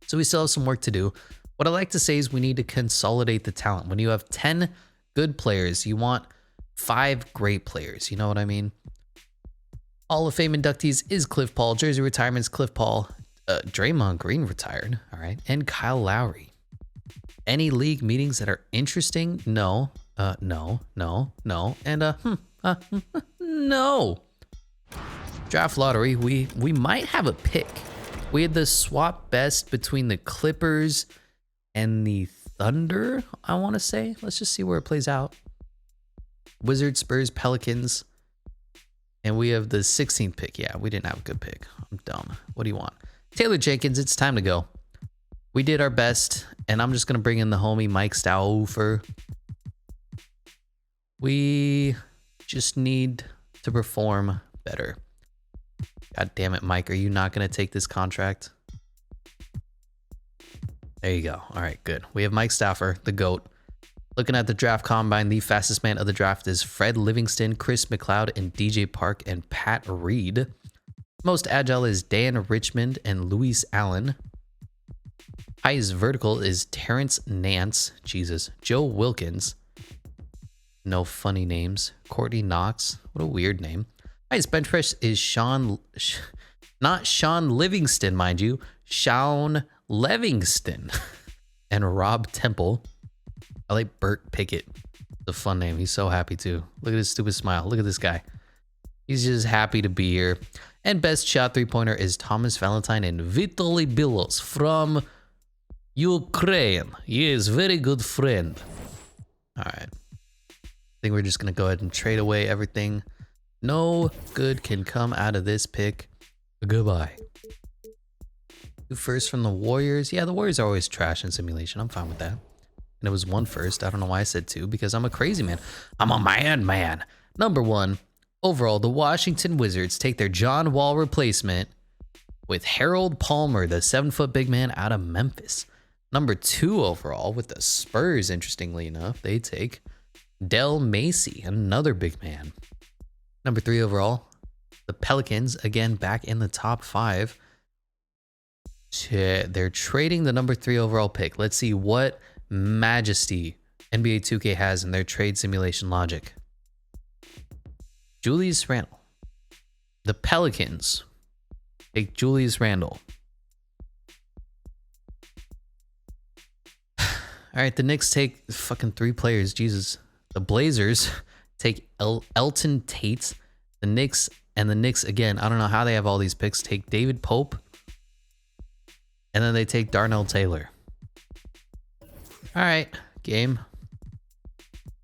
So we still have some work to do. What I like to say is we need to consolidate the talent. When you have 10 good players, you want 5 great players. You know what I mean? Hall of Fame inductees is Cliff Paul. Jersey retirements, Cliff Paul. Draymond Green retired. All right. And Kyle Lowry. Any league meetings that are interesting? No. No. And no. Draft lottery. We might have a pick. We had the swap best between the Clippers and the Thunder, I want to say. Let's just see where it plays out. Wizards, Spurs, Pelicans. And we have the 16th pick. Yeah, we didn't have a good pick. I'm dumb. What do you want? Taylor Jenkins, it's time to go. We did our best, and I'm just going to bring in the homie Mike Stauffer. We just need to perform better. God damn it, Mike. Are you not going to take this contract? There you go. All right, good. We have Mike Stauffer, the GOAT. Looking at the draft combine, the fastest man of the draft is Fred Livingston, Chris McLeod, and DJ Park, and Pat Reed. Most agile is Dan Richmond and Luis Allen. Highest vertical is Terrence Nance. Jesus. Joe Wilkins. No funny names. Courtney Knox. What a weird name. Highest bench press is not Sean Livingston, mind you. Sean Livingston. And Rob Temple. I like Burt Pickett. It's a fun name. He's so happy too. Look at his stupid smile. Look at this guy. He's just happy to be here. And best shot 3-pointer is Thomas Valentine and Vitaly Bilos from Ukraine. He is very good friend. All right. I think we're just going to go ahead and trade away everything. No good can come out of this pick. Goodbye. 2 firsts from the Warriors. Yeah, the Warriors are always trash in simulation. I'm fine with that. And it was 1 first. I don't know why I said 2, because I'm a crazy man. I'm a man. Number 1, overall, the Washington Wizards take their John Wall replacement with Harold Palmer, the 7-foot big man out of Memphis. Number 2 overall with the Spurs, interestingly enough, they take Del Macy, another big man. Number 3 overall, the Pelicans, again, back in the top 5. They're trading the number 3 overall pick. Let's see what majesty NBA 2K has in their trade simulation logic. Julius Randle. The Pelicans take Julius Randle. All right, the Knicks take fucking 3 players. Jesus. The Blazers take Elton Tate. The Knicks again, I don't know how they have all these picks, take David Pope. And then they take Darnell Taylor. All right, game.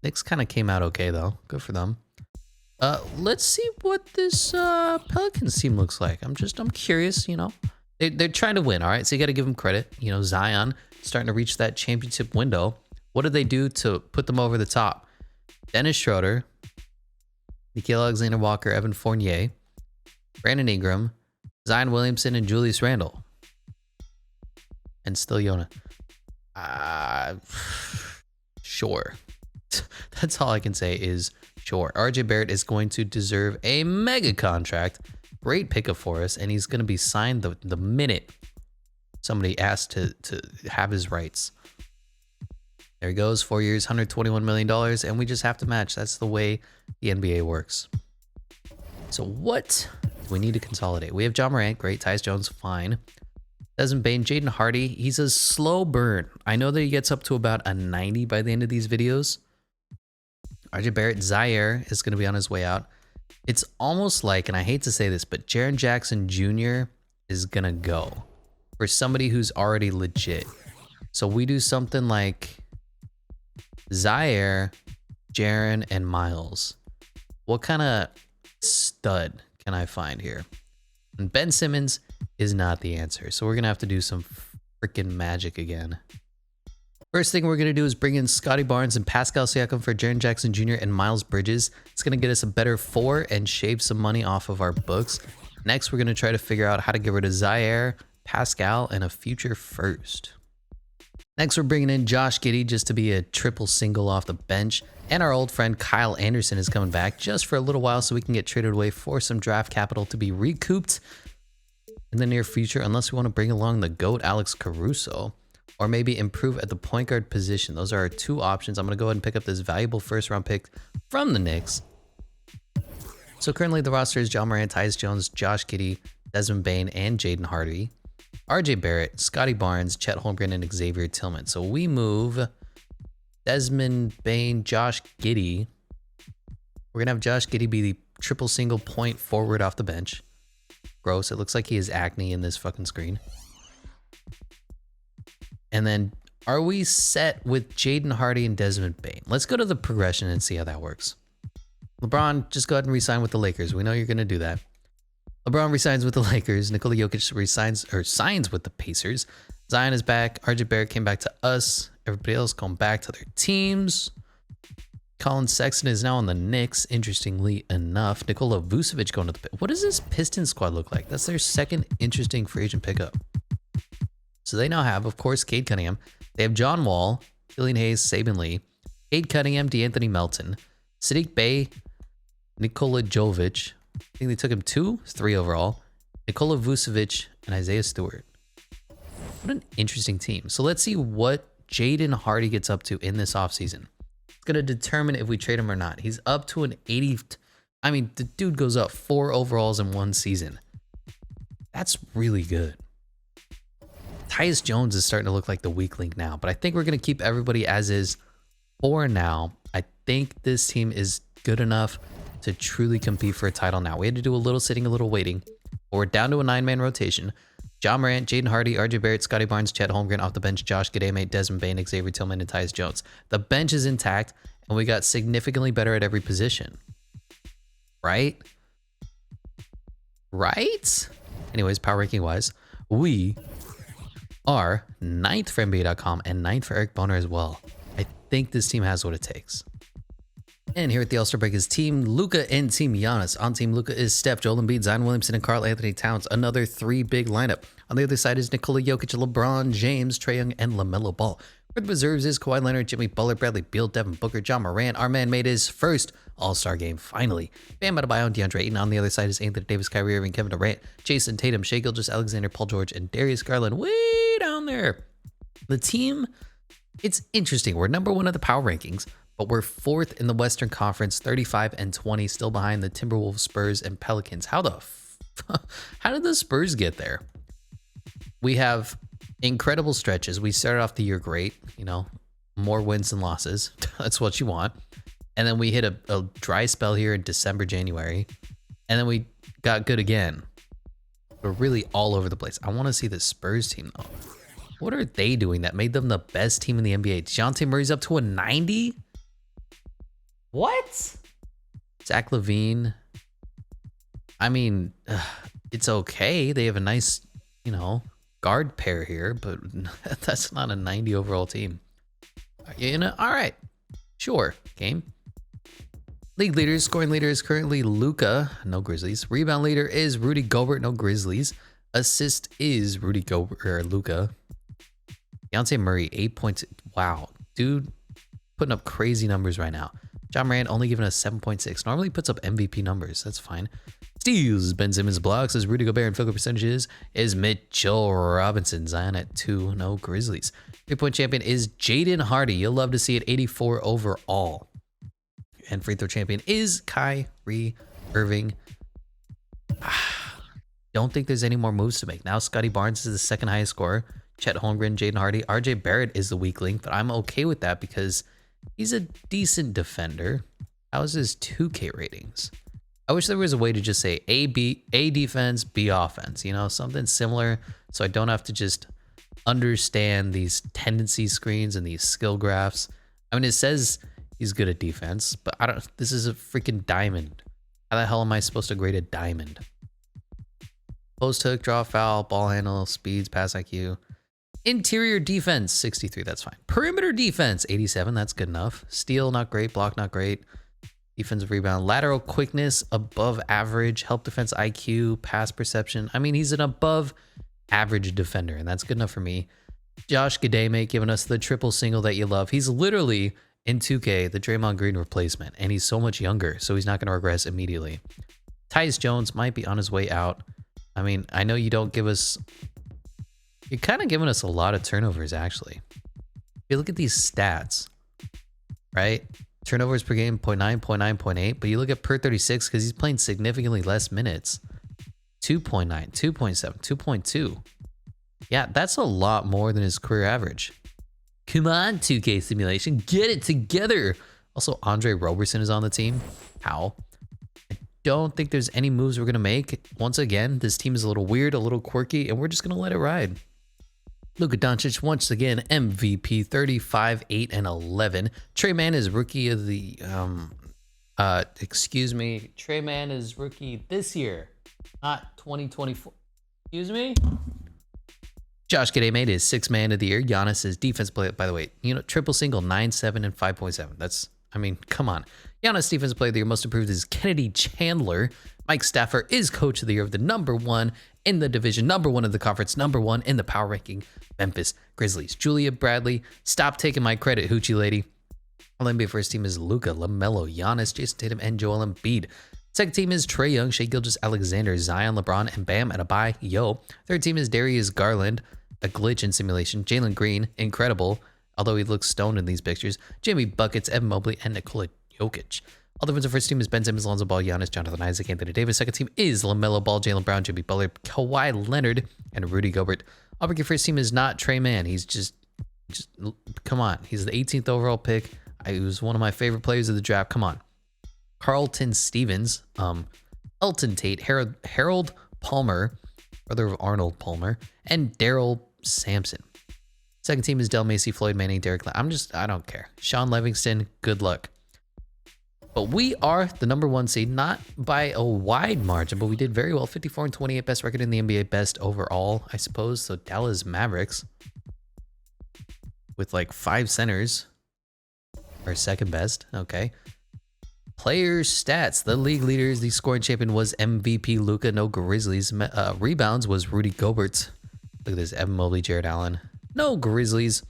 Knicks kind of came out okay, though. Good for them. Let's see what this Pelicans team looks like. I'm curious, you know. They're trying to win, all right? So you got to give them credit. You know, Zion starting to reach that championship window. What did they do to put them over the top? Dennis Schroeder, Nickeil Alexander-Walker, Evan Fournier, Brandon Ingram, Zion Williamson, and Julius Randle. And still Yona. Sure. That's all I can say is sure. RJ Barrett is going to deserve a mega contract. Great pickup for us, and he's going to be signed the minute somebody asked to have his rights. There he goes, 4 years, $121 million, and we just have to match. That's the way the NBA works. So what do we need to consolidate? We have John Morant, great. Tyus Jones, fine. Desmond Bane, Jaden Hardy, he's a slow burn. I know that he gets up to about a 90 by the end of these videos. RJ Barrett, Zaire is going to be on his way out. It's almost like, and I hate to say this, but Jaren Jackson Jr. is going to go for somebody who's already legit. So we do something like Zaire, Jaren, and Miles. What kind of stud can I find here? And Ben Simmons is not the answer. So we're going to have to do some freaking magic again. First thing we're going to do is bring in Scotty Barnes and Pascal Siakam for Jaren Jackson Jr. and Miles Bridges. It's going to get us a better 4 and shave some money off of our books. Next, we're going to try to figure out how to get rid of Zaire, Pascal, and a future first. Next, we're bringing in Josh Giddey just to be a triple single off the bench. And our old friend Kyle Anderson is coming back just for a little while so we can get traded away for some draft capital to be recouped in the near future, unless we want to bring along the GOAT Alex Caruso. Or maybe improve at the point guard position. Those are our two options. I'm going to go ahead and pick up this valuable first round pick from the Knicks. So currently the roster is John Morant, Tyus Jones, Josh Giddey, Desmond Bane, and Jaden Hardy. RJ Barrett, Scotty Barnes, Chet Holmgren, and Xavier Tillman. So we move Desmond Bane, Josh Giddey. We're going to have Josh Giddey be the triple single point forward off the bench. Gross. It looks like he has acne in this fucking screen. And then, are we set with Jaden Hardy and Desmond Bane? Let's go to the progression and see how that works. LeBron, just go ahead and resign with the Lakers. We know you're going to do that. LeBron resigns with the Lakers. Nikola Jokic signs with the Pacers. Zion is back. RJ Barrett came back to us. Everybody else going back to their teams. Colin Sexton is now on the Knicks, interestingly enough. Nikola Vucevic going to the... What does this Pistons squad look like? That's their second interesting free agent pickup. So they now have, of course, Cade Cunningham. They have John Wall, Killian Hayes, Saban Lee, Cade Cunningham, DeAnthony Melton, Sadiq Bey, Nikola Jovic. I think they took him 3 overall. Nikola Vucevic, and Isaiah Stewart. What an interesting team. So let's see what Jaden Hardy gets up to in this offseason. It's going to determine if we trade him or not. He's up to an 80. I mean, the dude goes up 4 overalls in one season. That's really good. Tyus Jones is starting to look like the weak link now, but I think we're going to keep everybody as is for now. I think this team is good enough to truly compete for a title now. We had to do a little sitting, a little waiting. But we're down to a 9-man rotation. John Morant, Jaden Hardy, RJ Barrett, Scotty Barnes, Chet Holmgren off the bench, Josh Giddey, Desmond Bane, Xavier Tillman, and Tyus Jones. The bench is intact, and we got significantly better at every position. Right? Right? Anyways, power ranking wise, we are 9th for NBA.com and 9th for Eric Boner as well. I think this team has what it takes. And here at the All-Star break is Team Luka and Team Giannis. On Team Luka is Steph, Joel Embiid, Zion Williamson, and Karl Anthony Towns. Another 3-big lineup. On the other side is Nikola Jokic, LeBron James, Trae Young, and LaMelo Ball. For the reserves is Kawhi Leonard, Jimmy Butler, Bradley Beal, Devin Booker, John Morant. Our man made his first All-Star game, finally. Bam Adebayo and DeAndre Ayton. On the other side is Anthony Davis, Kyrie Irving, Kevin Durant, Jason Tatum, Shai Gilgeous-Alexander, Paul George, and Darius Garland. Way down there. The team, it's interesting. We're number 1 at the power rankings, but we're 4th in the Western Conference, 35-20, still behind the Timberwolves, Spurs, and Pelicans. How did the Spurs get there? We have incredible stretches. We started off the year great, you know, more wins than losses. That's what you want. And then we hit a dry spell here in December, January, and then we got good again. We're really all over the place. I want to see the Spurs team though. What are they doing that made them the best team in the NBA? DeJounte Murray's up to a 90? What? Zach LaVine. I mean, it's okay. They have a nice, you know, guard pair here, but that's not a 90 overall team. You know, all right. Sure, game. League leaders, scoring leader is currently Luka, no Grizzlies. Rebound leader is Rudy Gobert, no Grizzlies. Assist is Rudy Gobert or Luka. Dejounte Murray, 8 points. Wow, dude, putting up crazy numbers right now. John Morant only giving us 7.6. Normally puts up MVP numbers. That's fine. Steals, Ben Simmons blocks as Rudy Gobert, and field goal percentages is Mitchell Robinson. Zion at 2, no Grizzlies. 3-point champion is Jaden Hardy. You'll love to see it, 84 overall. And free throw champion is Kyrie Irving. Don't think there's any more moves to make. Now Scotty Barnes is the second highest scorer. Chet Holmgren, Jaden Hardy. RJ Barrett is the weak link, but I'm okay with that because he's a decent defender. How's his 2K ratings? I wish there was a way to just say A defense, B offense, you know, something similar, so I don't have to just understand these tendency screens and these skill graphs. I mean, it says he's good at defense, but I don't. This is a freaking diamond. How the hell am I supposed to grade a diamond? Post hook, draw foul, ball handle, speeds, pass IQ. Interior defense, 63. That's fine. Perimeter defense, 87. That's good enough. Steal, not great. Block, not great. Defensive rebound, lateral quickness, above average. Help defense IQ, pass perception. I mean, he's an above average defender, and that's good enough for me. Josh Giddey giving us the triple single that you love. He's literally in 2K, the Draymond Green replacement, and he's so much younger, so he's not going to regress immediately. Tyus Jones might be on his way out. I mean, I know you don't give us... You're kind of giving us a lot of turnovers, actually. If you look at these stats, right? Turnovers per game, 0.9, 0.9, 0.8. But you look at per 36, because he's playing significantly less minutes. 2.9, 2.7, 2.2. Yeah, that's a lot more than his career average. Come on, 2K simulation, get it together. Also, Andre Roberson is on the team. How? I don't think there's any moves we're going to make. Once again, this team is a little weird, a little quirky, and we're just going to let it ride. Luka Doncic, once again, MVP, 35, 8, and 11. Trey Mann is rookie of the... Trey Mann is rookie this year, not 2024. Excuse me? Josh Giddey made his 6th man of the year. Giannis is defense player, by the way, you know, triple single, 9, 7, and 5.7. That's, I mean, come on. Giannis defense player of the year, most improved is Kennedy Chandler. Mike Stafford is coach of the year of the #1 in the division, #1 in the conference, #1 in the power ranking, Memphis Grizzlies. Julia Bradley, stop taking my credit, hoochie lady. All-NBA first team is Luka, LaMelo, Giannis, Jason Tatum, and Joel Embiid. Second team is Trae Young, Shai Gilgeous-Alexander, Zion, LeBron, and Bam Adebayo. Third team is Darius Garland, a glitch in simulation. Jalen Green, incredible, although he looks stoned in these pictures. Jimmy Buckets, Evan Mobley, and Nikola Jokic. All defensive first team is Ben Simmons, Lonzo Ball, Giannis, Jonathan Isaac, Anthony Davis. Second team is LaMelo Ball, Jaylen Brown, Jimmy Butler, Kawhi Leonard, and Rudy Gobert. All your first team is not Trey Mann. He's just come on. He's the 18th overall pick. He was one of my favorite players of the draft. Come on. Carlton Stevens, Elton Tate, Harold Palmer, brother of Arnold Palmer, and Daryl Sampson. Second team is Del Macy, Floyd Manning, Derek I don't care. Sean Livingston, good luck. But we are the #1 seed, not by a wide margin, but we did very well. 54 and 28, best record in the NBA, best overall, I suppose. So Dallas Mavericks with like 5 centers are second best. Okay. Player stats, the league leaders, the scoring champion was MVP Luka, no Grizzlies. Rebounds was Rudy Gobert. Look at this, Evan Mobley, Jared Allen, no Grizzlies.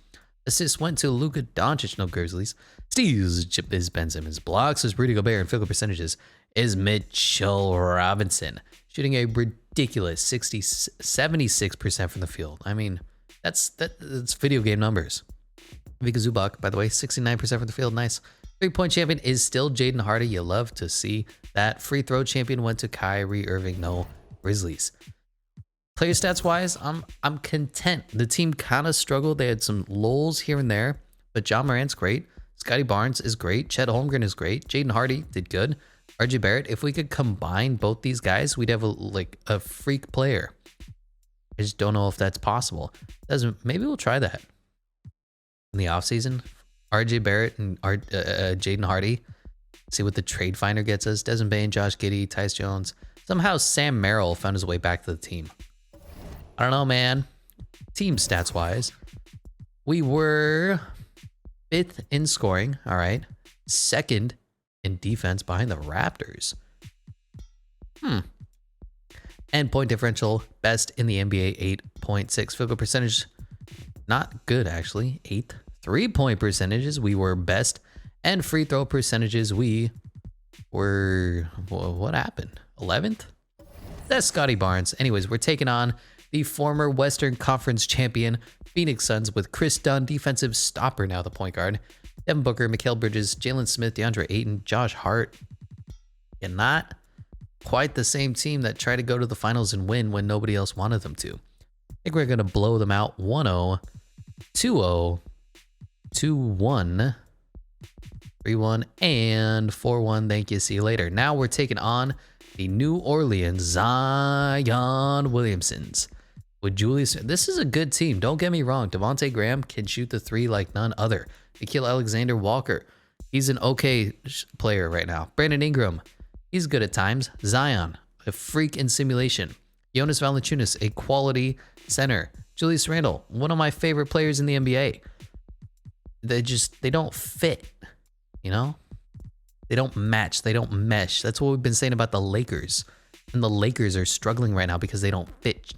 Assists went to Luka Doncic, no Grizzlies. Steals is Ben Simmons. Blocks is Rudy Gobert, and field goal percentages is Mitchell Robinson, shooting a ridiculous 76% from the field. I mean, that's video game numbers. Vika Zubac, by the way, 69% from the field. Nice. 3-point champion is still Jaden Hardy. You love to see that. Free throw champion went to Kyrie Irving, no Grizzlies. Player stats wise, I'm content. The team kind of struggled. They had some lulls here and there, but John Morant's great. Scotty Barnes is great. Chet Holmgren is great. Jaden Hardy did good. RJ Barrett, if we could combine both these guys, we'd have a freak player. I just don't know if that's possible. Maybe we'll try that in the offseason. RJ Barrett and Jaden Hardy. See what the trade finder gets us. Desmond Bain, Josh Giddey, Tyce Jones. Somehow Sam Merrill found his way back to the team. I don't know, man. Team stats wise, we were 5th in scoring. All right. 2nd in defense behind the Raptors. And point differential, best in the NBA, 8.6. Field goal percentage, not good actually. 8th. 3-point percentages, we were best. And free throw percentages, we were, what happened? 11th? That's Scotty Barnes. Anyways, we're taking on the former Western Conference champion Phoenix Suns with Chris Dunn, defensive stopper, now the point guard. Devin Booker, Mikal Bridges, Jalen Smith, DeAndre Ayton, Josh Hart. And not quite the same team that tried to go to the finals and win when nobody else wanted them to. I think we're going to blow them out 1-0, 2-0, 2-1, 3-1, and 4-1. Thank you. See you later. Now we're taking on the New Orleans Zion Williamsons with Julius. This is a good team. Don't get me wrong. Devontae Graham can shoot the 3 like none other. Nickeil Alexander-Walker, he's an okay player right now. Brandon Ingram, he's good at times. Zion, a freak in simulation. Jonas Valanciunas, a quality center. Julius Randle, one of my favorite players in the NBA. They don't fit, you know? They don't match. They don't mesh. That's what we've been saying about the Lakers. And the Lakers are struggling right now because they don't fit.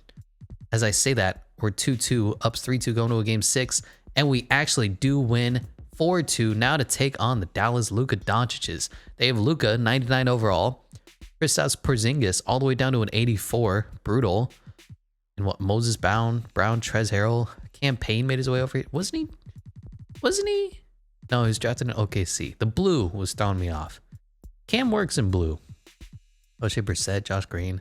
As I say that, we're 2-2, up 3-2 going to a game 6. And we actually do win 4-2 now to take on the Dallas Luka Doncic's. They have Luka, 99 overall. Kristaps Porzingis all the way down to an 84. Brutal. And what, Moses Brown, Trez Harrell, Campaign made his way over here. Wasn't he? No, he was drafted in OKC. The blue was throwing me off. Cam works in blue. O'Shea Brissett, Josh Green.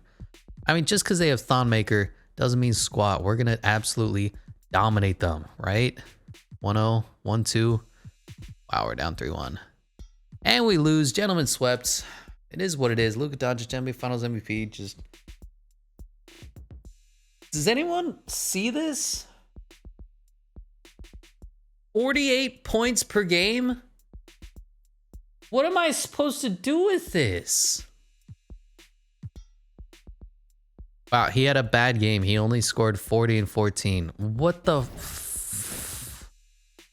I mean, just because they have Thonmaker doesn't mean squat. We're going to absolutely dominate them, right? 1-0, 1-2. Wow, we're down 3-1. And we lose. Gentlemen swept. It is what it is. Luka Doncic, NBA Finals MVP. Just... Does anyone see this? 48 points per game? What am I supposed to do with this? Wow, he had a bad game. He only scored 40 and 14. What the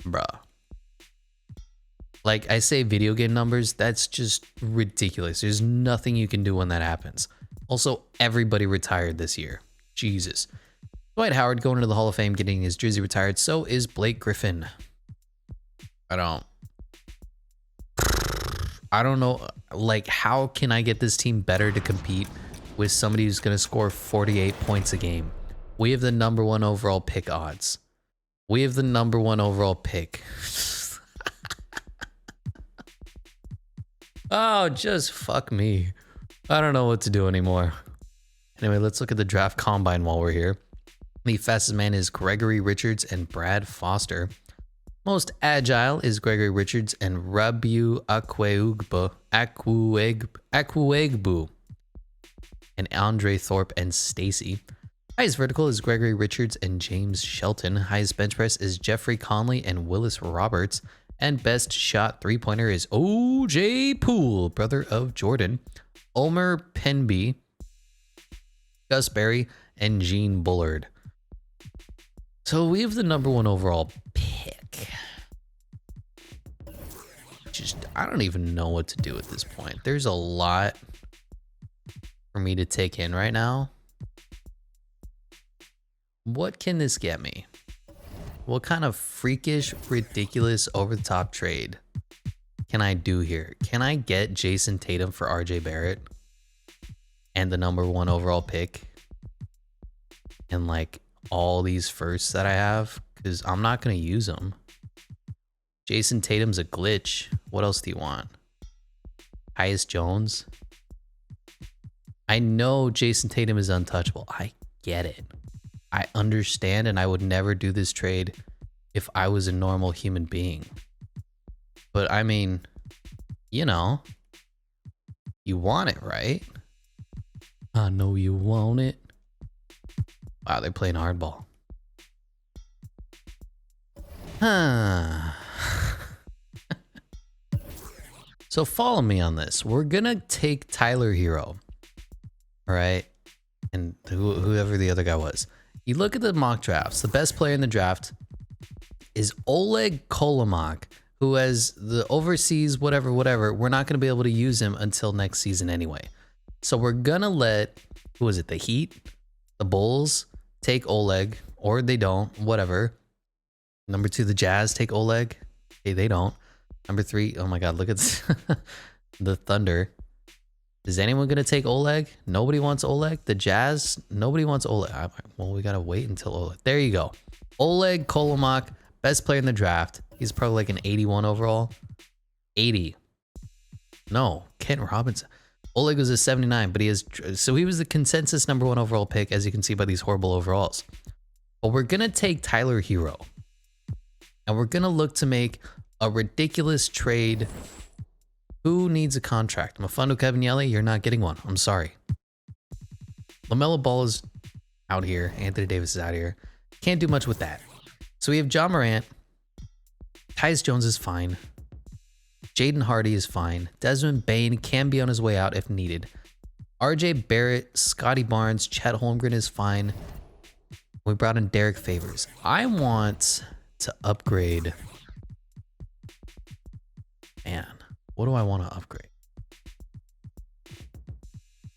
bruh. Like, I say video game numbers, that's just ridiculous. There's nothing you can do when that happens. Also, everybody retired this year. Jesus. Dwight Howard going into the Hall of Fame, getting his jersey retired. So is Blake Griffin. I don't know. Like, how can I get this team better to compete with somebody who's going to score 48 points a game? We have the #1 overall pick odds. We have the #1 overall pick. Oh, just fuck me. I don't know what to do anymore. Anyway, let's look at the draft combine while we're here. The fastest man is Gregory Richards and Brad Foster. Most agile is Gregory Richards and Rabiu Akuegbu. And Andre Thorpe and Stacy. Highest vertical is Gregory Richards and James Shelton. Highest bench press is Jeffrey Conley and Willis Roberts. And best shot 3-pointer is OJ Poole, brother of Jordan. Omer Penby, Gus Berry, and Gene Bullard. So we have the #1 overall pick. I don't even know what to do at this point. There's a lot for me to take in right now. What can this get me? What kind of freakish, ridiculous, over-the-top trade can I do here? Can I get Jason Tatum for RJ Barrett and the #1 overall pick and like all these firsts that I have? Because I'm not going to use them. Jason Tatum's a glitch. What else do you want? Tyus Jones. I know Jason Tatum is untouchable. I get it. I understand, and I would never do this trade if I was a normal human being. But I mean, you know, you want it, right? I know you want it. Wow, they're playing hardball. Huh. So follow me on this. We're gonna take Tyler Hero, all right, and whoever the other guy was. You look at the mock drafts. The best player in the draft is Oleg Kolomak, who has the overseas whatever. We're not gonna be able to use him until next season anyway. So we're gonna let, who is it? The Heat, the Bulls take Oleg, or they don't. Whatever. Number 2, the Jazz take Oleg. Okay, they don't. Number 3, oh my God, look at this. The Thunder. Is anyone going to take Oleg? Nobody wants Oleg. The Jazz, nobody wants Oleg. Well, we got to wait until Oleg. There you go. Oleg Kolomak, best player in the draft. He's probably like an 81 overall. 80. No, Kent Robinson. Oleg was a 79, but he was the consensus #1 overall pick, as you can see by these horrible overalls. But we're going to take Tyler Hero. And we're going to look to make a ridiculous trade. Who needs a contract? Mafando Cabinelli, you're not getting one. I'm sorry. LaMelo Ball is out here. Anthony Davis is out here. Can't do much with that. So we have John Morant. Tyus Jones is fine. Jaden Hardy is fine. Desmond Bane can be on his way out if needed. RJ Barrett, Scotty Barnes, Chet Holmgren is fine. We brought in Derek Favors. I want to upgrade. Man, what do I want to upgrade?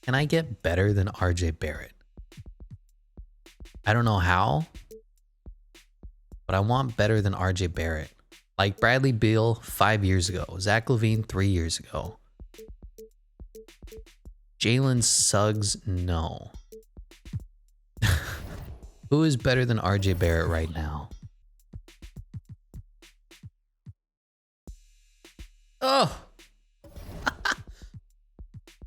Can I get better than RJ Barrett? I don't know how, but I want better than RJ Barrett. Like Bradley Beal 5 years ago. Zach LaVine 3 years ago. Jalen Suggs, no. Who is better than RJ Barrett right now? Oh!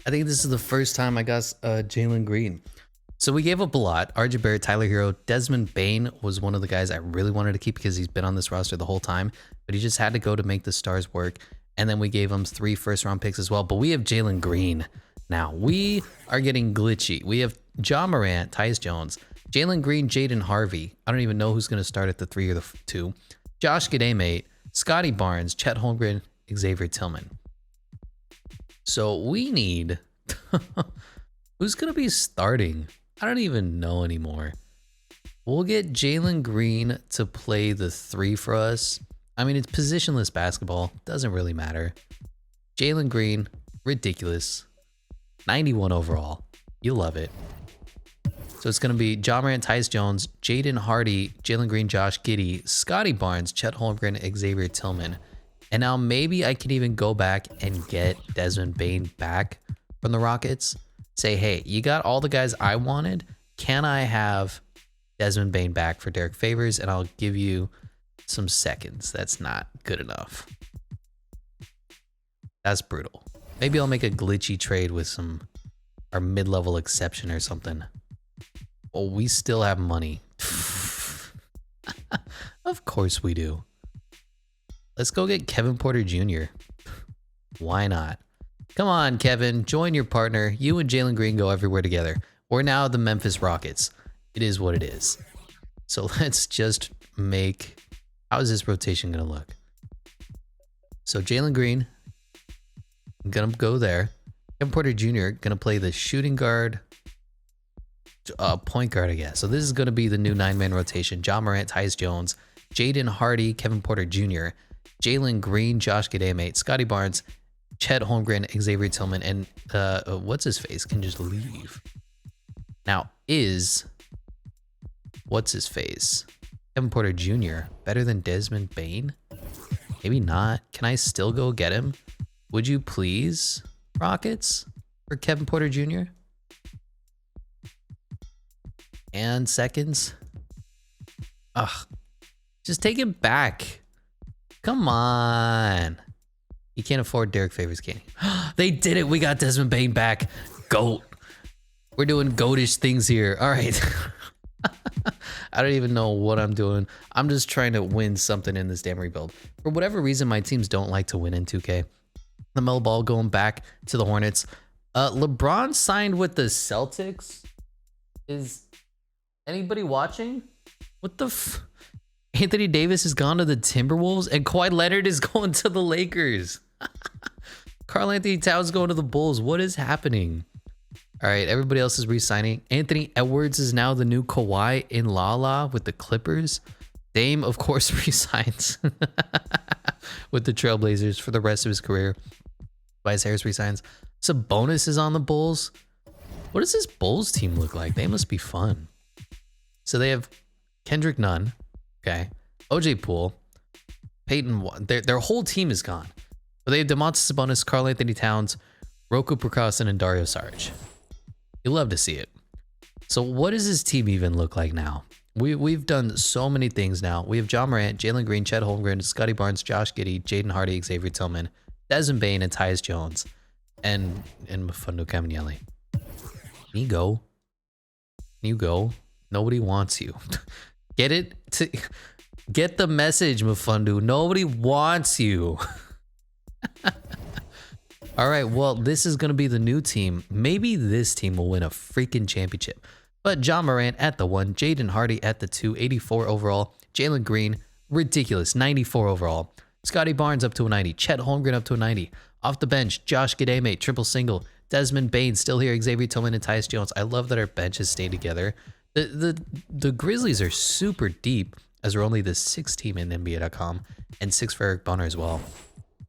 I think this is the first time I got Jalen Green. So we gave up a lot. RJ Barrett, Tyler Hero, Desmond Bane was one of the guys I really wanted to keep because he's been on this roster the whole time, but he just had to go to make the stars work. And then we gave him 3 first-round picks as well. But we have Jalen Green now. We are getting glitchy. We have John Morant, Tyus Jones, Jalen Green, Jaden Harvey. I don't even know who's going to start at the 3 or the 2. Josh Giddey, Scotty Barnes, Chet Holmgren, Xavier Tillman. So we need... Who's going to be starting? I don't even know anymore. We'll get Jalen Green to play the 3 for us. I mean, it's positionless basketball. Doesn't really matter. Jalen Green, ridiculous. 91 overall. You love it. So it's going to be John Morant, Tyus Jones, Jaden Hardy, Jalen Green, Josh Giddey, Scotty Barnes, Chet Holmgren, Xavier Tillman. And now maybe I can even go back and get Desmond Bane back from the Rockets. Say, hey, you got all the guys I wanted. Can I have Desmond Bane back for Derek Favors? And I'll give you some seconds. That's not good enough. That's brutal. Maybe I'll make a glitchy trade with our mid-level exception or something. Oh, we still have money. Of course we do. Let's go get Kevin Porter Jr. Why not? Come on, Kevin. Join your partner. You and Jalen Green go everywhere together. We're now the Memphis Rockets. It is what it is. So let's just make... How is this rotation going to look? So Jalen Green, I'm going to go there. Kevin Porter Jr. going to play the shooting guard, point guard, I guess. So this is going to be the new 9-man rotation. John Morant, Tyus Jones, Jaden Hardy, Kevin Porter Jr., Jalen Green, Josh Giddey, Scotty Barnes, Chet Holmgren, Xavier Tillman, and what's his face can just leave. Now what's his face? Kevin Porter Jr. better than Desmond Bane? Maybe not. Can I still go get him? Would you please, Rockets, for Kevin Porter Jr.? And seconds. Ugh. Just take it back. Come on. You can't afford Derek Favors, can you? They did it. We got Desmond Bane back. GOAT. We're doing goatish things here. All right. I don't even know what I'm doing. I'm just trying to win something in this damn rebuild. For whatever reason, my teams don't like to win in 2K. LaMelo Ball going back to the Hornets. LeBron signed with the Celtics. Anybody watching? What the Anthony Davis has gone to the Timberwolves and Kawhi Leonard is going to the Lakers. Karl Anthony Towns going to the Bulls. What is happening? All right, everybody else is re-signing. Anthony Edwards is now the new Kawhi in La with the Clippers. Dame, of course, resigns with the Trailblazers for the rest of his career. Tobias Harris resigns. Sabonis is on the Bulls. What does this Bulls team look like? They must be fun. So they have Kendrick Nunn, okay, OJ Poole, Peyton. Their whole team is gone. But they have Domantas Sabonis, Karl Anthony Towns, Roku Prakasin, and Dario Saric. You love to see it. So what does this team even look like now? We've done so many things now. We have John Morant, Jalen Green, Chet Holmgren, Scotty Barnes, Josh Giddey, Jaden Hardy, Xavier Tillman, Desmond Bane, and Tyus Jones, and Mfiondu Kabengele. Can you go? Can you go? Nobody wants you. Get the message, Mfiondu. Nobody wants you. All right, well, this is going to be the new team. Maybe this team will win a freaking championship. But John Morant at the 1, Jaden Hardy at the 2, 84 overall. Jalen Green, ridiculous, 94 overall. Scotty Barnes up to a 90. Chet Holmgren up to a 90. Off the bench, Josh Giddey, triple single. Desmond Bane still here. Xavier Tillman and Tyus Jones. I love that our benches stay together. The Grizzlies are super deep, as we're only the 6th team in NBA.com and 6th for Eric Bonner as well.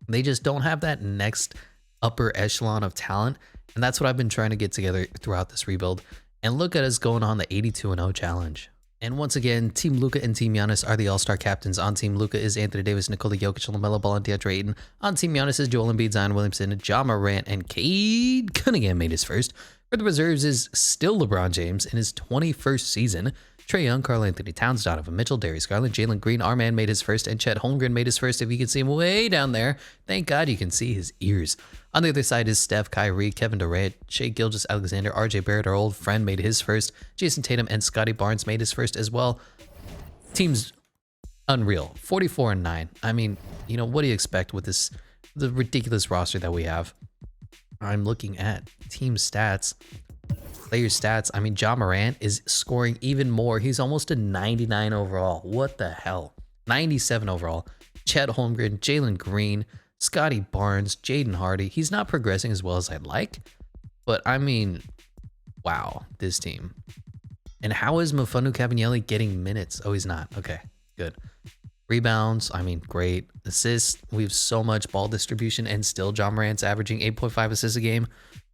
They just don't have that next upper echelon of talent, and that's what I've been trying to get together throughout this rebuild. And look at us going on the 82-0 challenge. And once again, Team Luka and Team Giannis are the all-star captains. On Team Luka is Anthony Davis, Nikola Jokic, LaMelo Ball, and DeAndre Ayton. On Team Giannis is Joel Embiid, Zion Williamson, John Morant, and Cade Cunningham made his first. For the reserves is still LeBron James in his 21st season. Trae Young, Karl Anthony Towns, Donovan Mitchell, Darius Garland, Jalen Green, our man made his first, and Chet Holmgren made his first. If you can see him way down there, thank God you can see his ears. On the other side is Steph, Kyrie, Kevin Durant, Shai Gilgeous-Alexander, RJ Barrett, our old friend, made his first. Jason Tatum and Scotty Barnes made his first as well. Team's unreal, 44-9. I mean, you know, what do you expect with the ridiculous roster that we have? I'm looking at team stats. Player stats. I mean, John Morant is scoring even more. He's almost a 99 overall. What the hell? 97 overall. Chet Holmgren, Jalen Green, Scotty Barnes, Jaden Hardy. He's not progressing as well as I'd like, but I mean, wow, this team. And how is Mfiondu Kabengele getting minutes? Oh, he's not. Okay, good. Rebounds, I mean, great. Assists, we have so much ball distribution, and still John Morant's averaging 8.5 assists a game.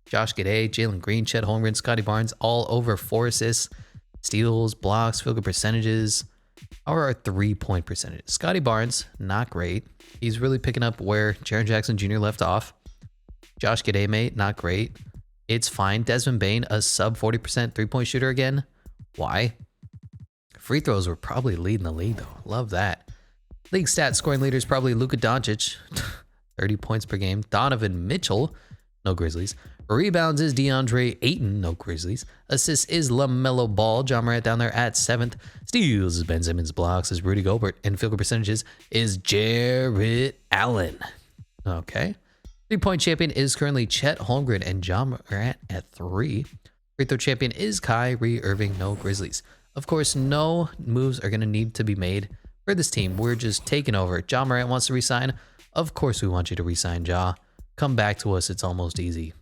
Josh Giddey, Jalen Green, Chet Holmgren, Scotty Barnes, all over 4 assists. Steals, blocks, field goal percentages. How are our 3-point percentages? Scotty Barnes, not great. He's really picking up where Jaren Jackson Jr. left off. Josh Giddey, not great. It's fine. Desmond Bane, a sub 40% 3-point shooter again. Why? Free throws were probably leading the league, though. Love that. League stats scoring leader is probably Luka Doncic, 30 points per game. Donovan Mitchell, no Grizzlies. Rebounds is DeAndre Ayton, no Grizzlies. Assists is LaMelo Ball. John Morant down there at 7th. Steals is Ben Simmons. Blocks is Rudy Gobert. And field goal percentages is Jarrett Allen. Okay. 3-point champion is currently Chet Holmgren and John Morant at 3. Free throw champion is Kyrie Irving, no Grizzlies. Of course, no moves are going to need to be made for this team. We're just taking over. John Morant wants to resign. Of course we want you to resign, Ja. Come back to us. It's almost easy.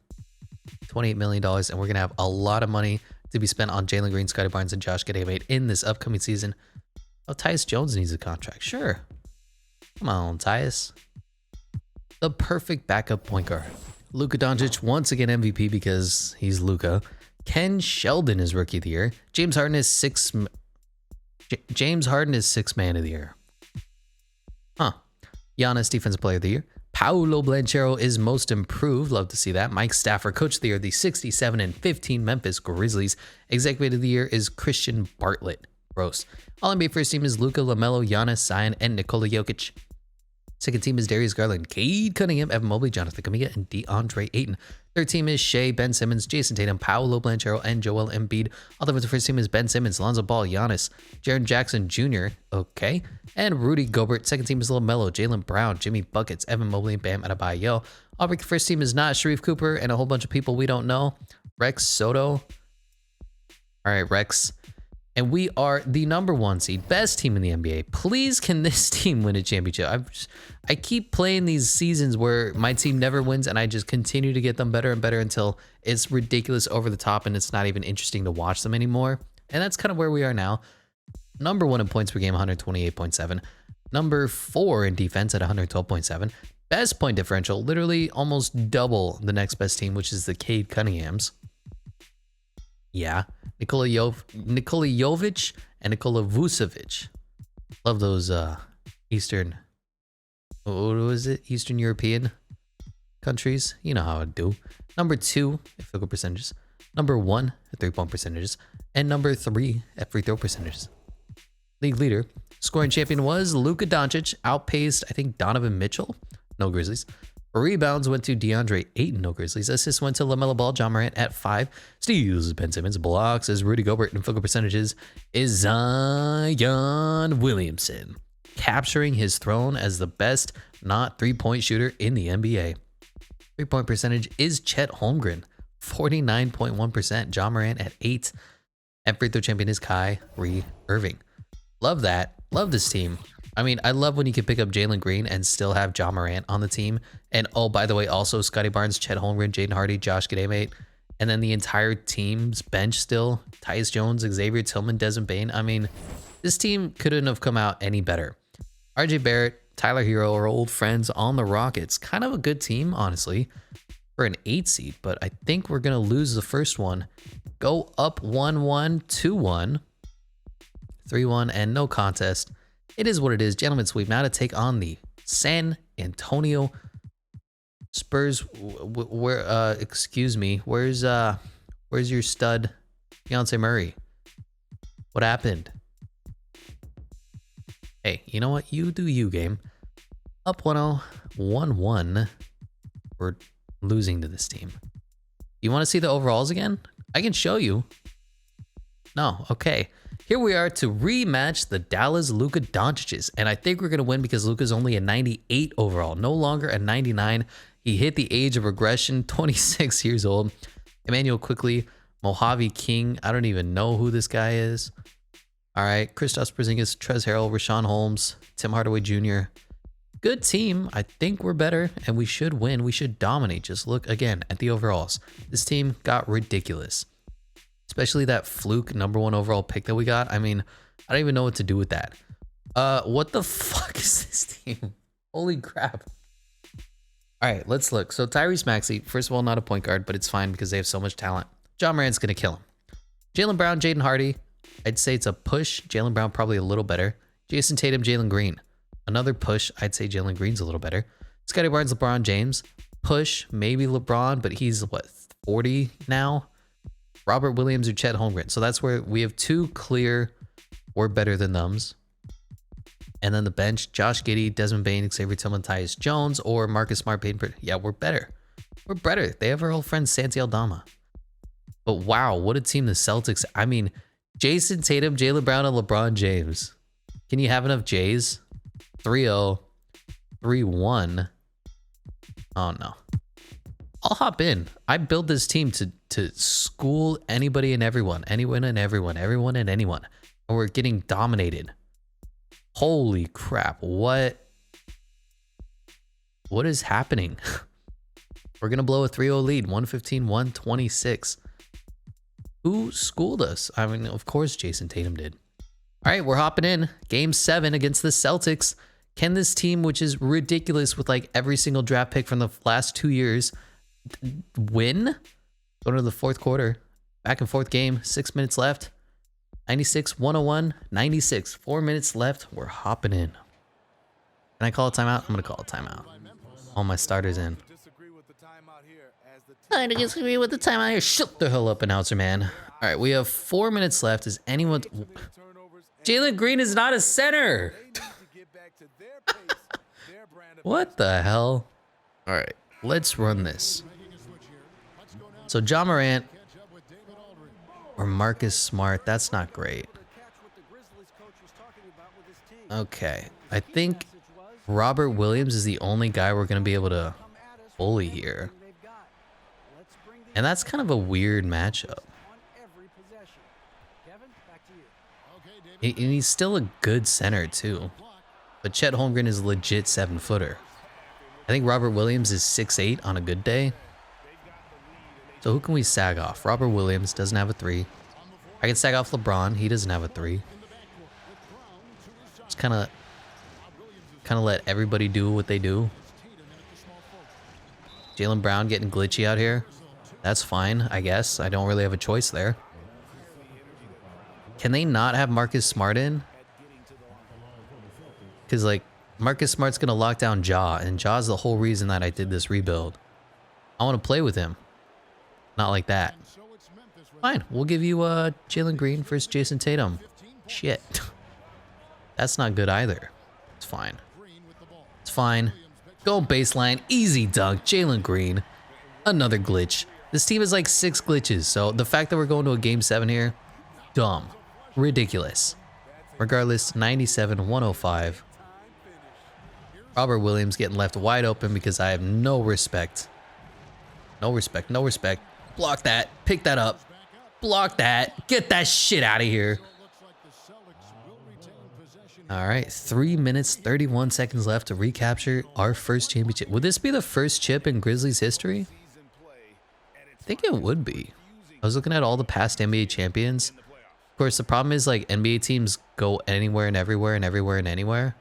$28 million, and we're going to have a lot of money to be spent on Jalen Green, Scotty Barnes, and Josh Giddey in this upcoming season. Oh, Tyus Jones needs a contract. Sure. Come on, Tyus. The perfect backup point guard. Luka Doncic, once again MVP because he's Luka. Ken Sheldon is Rookie of the Year. James Harden is sixth Man of the Year. Huh. Giannis, Defensive Player of the Year. Paolo Banchero is Most Improved. Love to see that. Mike Stafford, Coach of the Year, the 67-15 Memphis Grizzlies. Executive of the Year is Christian Bartlett. Gross. All-NBA First Team is Luka, LaMelo, Giannis, Zion, and Nikola Jokic. Second team is Darius Garland, Cade Cunningham, Evan Mobley, Jonathan Kuminga, and DeAndre Ayton. Third team is Shai, Ben Simmons, Jason Tatum, Paolo Banchero, and Joel Embiid. Offensive first team is Ben Simmons, Lonzo Ball, Giannis, Jaren Jackson Jr., okay, and Rudy Gobert. Second team is LaMelo, Jaylen Brown, Jimmy Buckets, Evan Mobley, and Bam Adebayo. All-Rookie first team is not Sharif Cooper and a whole bunch of people we don't know. Rex Soto. All right, Rex. And we are the #1 seed, best team in the NBA. Please, can this team win a championship? I keep playing these seasons where my team never wins, and I just continue to get them better and better until it's ridiculous, over the top, and it's not even interesting to watch them anymore. And that's kind of where we are now. #1 in points per game, 128.7. #4 in defense at 112.7. Best point differential, literally almost double the next best team, which is the Cade Cunninghams. Yeah, Nikola Jovic and Nikola Vucevic. Love those Eastern, what was it? Eastern European countries. You know how I do. #2 at field goal percentages. #1 at 3-point percentages. And #3 at free throw percentages. League leader, scoring champion was Luka Doncic. Outpaced, I think, Donovan Mitchell. No Grizzlies. Rebounds went to DeAndre Ayton, no Grizzlies. Assists went to LaMelo Ball, John Morant at 5. Steals is Ben Simmons. Blocks is Rudy Gobert. And field goal percentages is Zion Williamson, capturing his throne as the best not 3-point shooter in the NBA. 3-point percentage is Chet Holmgren, 49.1%. John Morant at 8. And free throw champion is Kyrie Irving. Love that. Love this team. I mean, I love when you can pick up Jalen Green and still have John Morant on the team. And oh, by the way, also Scotty Barnes, Chet Holmgren, Jaden Hardy, Josh Giddey, and then the entire team's bench still. Tyus Jones, Xavier Tillman, Desmond Bane. I mean, this team couldn't have come out any better. RJ Barrett, Tyler Hero, our old friends on the Rockets. Kind of a good team, honestly, for an 8 seed. But I think we're going to lose the first one. Go up 1-1, 2-1, 3-1, and no contest. It is what it is. Gentlemen sweep now to take on the San Antonio Spurs. Where excuse me, where's your stud Beyonce Murray? What happened? Hey, you know what? You do you, game. Up 1-0, 1-1. We're losing to this team. You want to see the overalls again? I can show you. No, okay. Here we are to rematch the Dallas Luka Doncic's, and I think we're going to win because Luka's only a 98 overall, no longer a 99. He hit the age of regression, 26 years old. Emmanuel Quickly, Mojave King, I don't even know who this guy is. All right, Kristaps Porzingis, Trez Harrell, Rashawn Holmes, Tim Hardaway Jr. Good team. I think we're better, and we should win. We should dominate. Just look again at the overalls. This team got ridiculous. Especially that fluke #1 overall pick that we got. I mean, I don't even know what to do with that. What the fuck is this team? Holy crap. All right, let's look. So Tyrese Maxey, first of all, not a point guard, but it's fine because they have so much talent. John Morant's going to kill him. Jaylen Brown, Jaden Hardy. I'd say it's a push. Jaylen Brown probably a little better. Jason Tatum, Jalen Green. Another push. I'd say Jalen Green's a little better. Scotty Barnes, LeBron James. Push, maybe LeBron, but he's what, 40 now? Robert Williams or Chet Holmgren. So that's where we have 2 clear, we're better than thumbs. And then the bench, Josh Giddey, Desmond Bane, Xavier Tillman, Tyus Jones, or Marcus Smart, Payton. Yeah, we're better. We're better. They have our old friend Santi Aldama. But wow, what a team the Celtics. I mean, Jason Tatum, Jaylen Brown, and LeBron James. Can you have enough J's? 3-0, 3-1. Oh no. I'll hop in. I built this team to school anybody and everyone, anyone and everyone, everyone and anyone. And we're getting dominated. Holy crap. What is happening? We're going to blow a 3-0 lead, 115-126. Who schooled us? I mean, of course, Jason Tatum did. All right, we're hopping in. Game 7 against the Celtics. Can this team, which is ridiculous with like every single draft pick from the last 2 years, win? Going to the 4th quarter. Back and forth game. 6 minutes left. 96, 101, 96. 4 minutes left. We're hopping in. Can I call a timeout? I'm going to call a timeout. All my starters in. I disagree with the timeout here. Shut the hell up, announcer man. All right, we have 4 minutes left. Is anyone... Jalen Green is not a center. What the hell? All right, let's run this. So John Morant or Marcus Smart, that's not great. Okay, I think Robert Williams is the only guy we're going to be able to bully here. And that's kind of a weird matchup. And he's still a good center too. But Chet Holmgren is a legit 7-footer. I think Robert Williams is 6'8" on a good day. So who can we sag off? Robert Williams doesn't have a 3. I can sag off LeBron. He doesn't have a 3. Just kind of let everybody do what they do. Jaylen Brown getting glitchy out here. That's fine, I guess. I don't really have a choice there. Can they not have Marcus Smart in? Because, like, Marcus Smart's going to lock down Ja, and Ja's the whole reason that I did this rebuild. I want to play with him. Not like that. Fine, we'll give you Jalen Green versus Jason Tatum. Shit. That's not good either. It's fine. It's fine. Go baseline. Easy dunk. Jalen Green. Another glitch. This team is like 6 glitches, so the fact that we're going to a game 7 here, dumb. Ridiculous. Regardless, 97-105. Robert Williams getting left wide open because I have no respect. No respect. No respect. Block that. Pick that up. Block that. Get that shit out of here. All right, 3 minutes, 31 seconds left to recapture our first championship. Would this be the first chip in Grizzlies history? I think it would be. I was looking at all the past NBA champions. Of course, the problem is like NBA teams go anywhere and everywhere and everywhere and anywhere.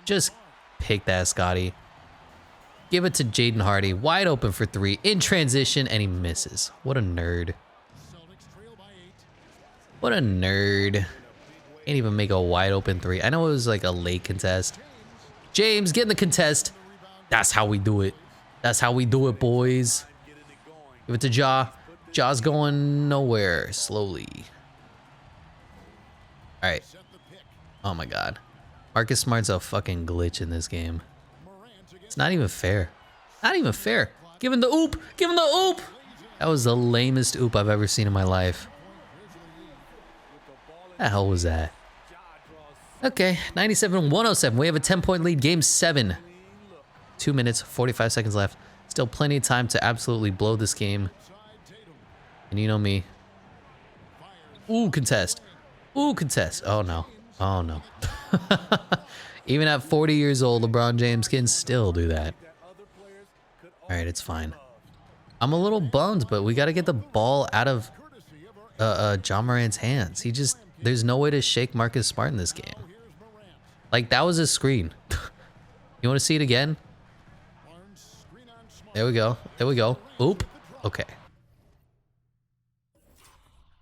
Just pick that, Scotty. Give it to Jaden Hardy, wide open for 3 in transition, and he misses. What a nerd. What a nerd. Can't even make a wide open 3. I know it was like a late contest. James, get in the contest. That's how we do it. That's how we do it, boys. Give it to Ja. Ja's going nowhere. Slowly. All right. Oh my God. Marcus Smart's a fucking glitch in this game. It's not even fair. Not even fair. Give him the oop. Give him the oop. That was the lamest oop I've ever seen in my life. The hell was that? Okay, 97-107. We have a 10-point lead, game 7. 2 minutes, 45 seconds left. Still plenty of time to absolutely blow this game. And you know me. Ooh, contest. Ooh, contest. Oh, no. Oh, no. Even at 40 years old, LeBron James can still do that. All right, it's fine. I'm a little bummed, but we got to get the ball out of Ja Morant's hands. There's no way to shake Marcus Smart in this game. Like, that was a screen. You want to see it again? There we go. There we go. Oop. Okay.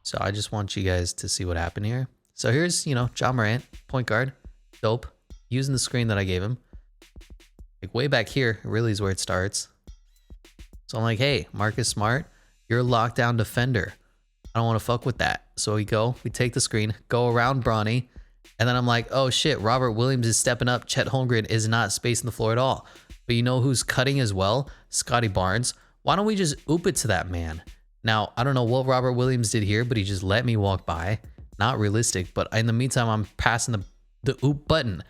So I just want you guys to see what happened here. So here's, Ja Morant, point guard. Dope. Using the screen that I gave him. Like, way back here, really is where it starts. So I'm like, hey, Marcus Smart, you're a lockdown defender. I don't want to fuck with that. So we take the screen, go around Bronny, and then I'm like, oh shit, Robert Williams is stepping up. Chet Holmgren is not spacing the floor at all. But you know who's cutting as well? Scotty Barnes. Why don't we just oop it to that man? Now, I don't know what Robert Williams did here, but he just let me walk by. Not realistic, but in the meantime, I'm passing the oop button.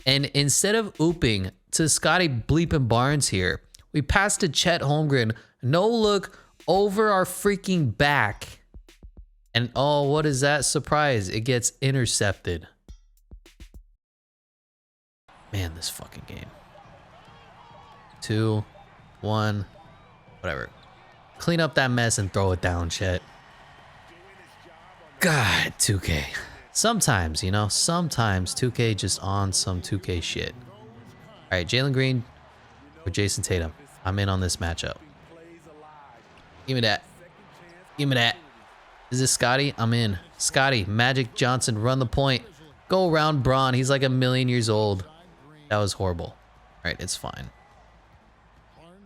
And instead of ooping to Scotty bleeping Barnes here, we pass to Chet Holmgren. No look over our freaking back. And oh, what is that? Surprise. It gets intercepted. Man, this fucking game. 2, 1, whatever. Clean up that mess and throw it down, Chet. God, 2K. Sometimes, sometimes 2K just on some 2K shit. All right, Jalen Green or Jason Tatum. I'm in on this matchup. Give me that. Give me that. Is this Scotty? I'm in. Scotty, Magic Johnson, run the point. Go around Braun. He's like 1,000,000 years old. That was horrible. All right, it's fine.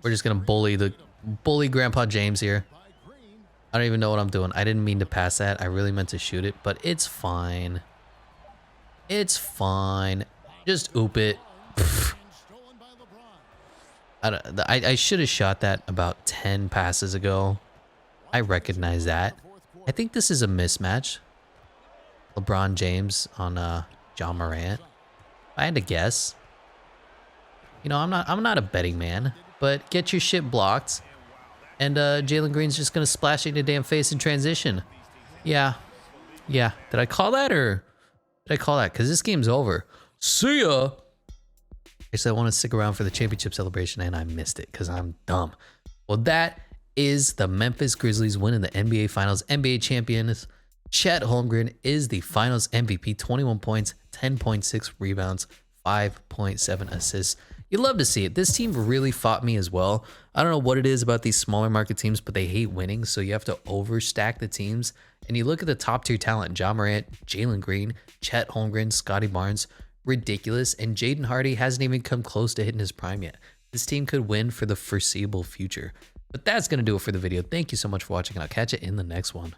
We're just gonna bully Grandpa James here. I don't even know what I'm doing. I didn't mean to pass that. I really meant to shoot it, but it's fine. It's fine. Just oop it. I should have shot that about 10 passes ago. I recognize that. I think this is a mismatch. LeBron James on Ja Morant. I had to guess. I'm not a betting man, but get your shit blocked. And Jalen Green's just gonna splash it in your damn face in transition. Yeah. Did I call that or Did I call that? Because this game's over. See ya. I said I want to stick around for the championship celebration, and I missed it because I'm dumb. Well, that is the Memphis Grizzlies winning the NBA Finals. NBA champions Chet Holmgren is the Finals MVP. 21 points, 10.6 rebounds, 5.7 assists. You love to see it. This team really fought me as well. I don't know what it is about these smaller market teams, but they hate winning, so you have to overstack the teams. And you look at the top tier talent: Ja Morant, Jalen Green, Chet Holmgren, Scotty Barnes. Ridiculous. And Jaden Hardy hasn't even come close to hitting his prime yet. This team could win for the foreseeable future. But that's going to do it for the video. Thank you so much for watching, and I'll catch you in the next one.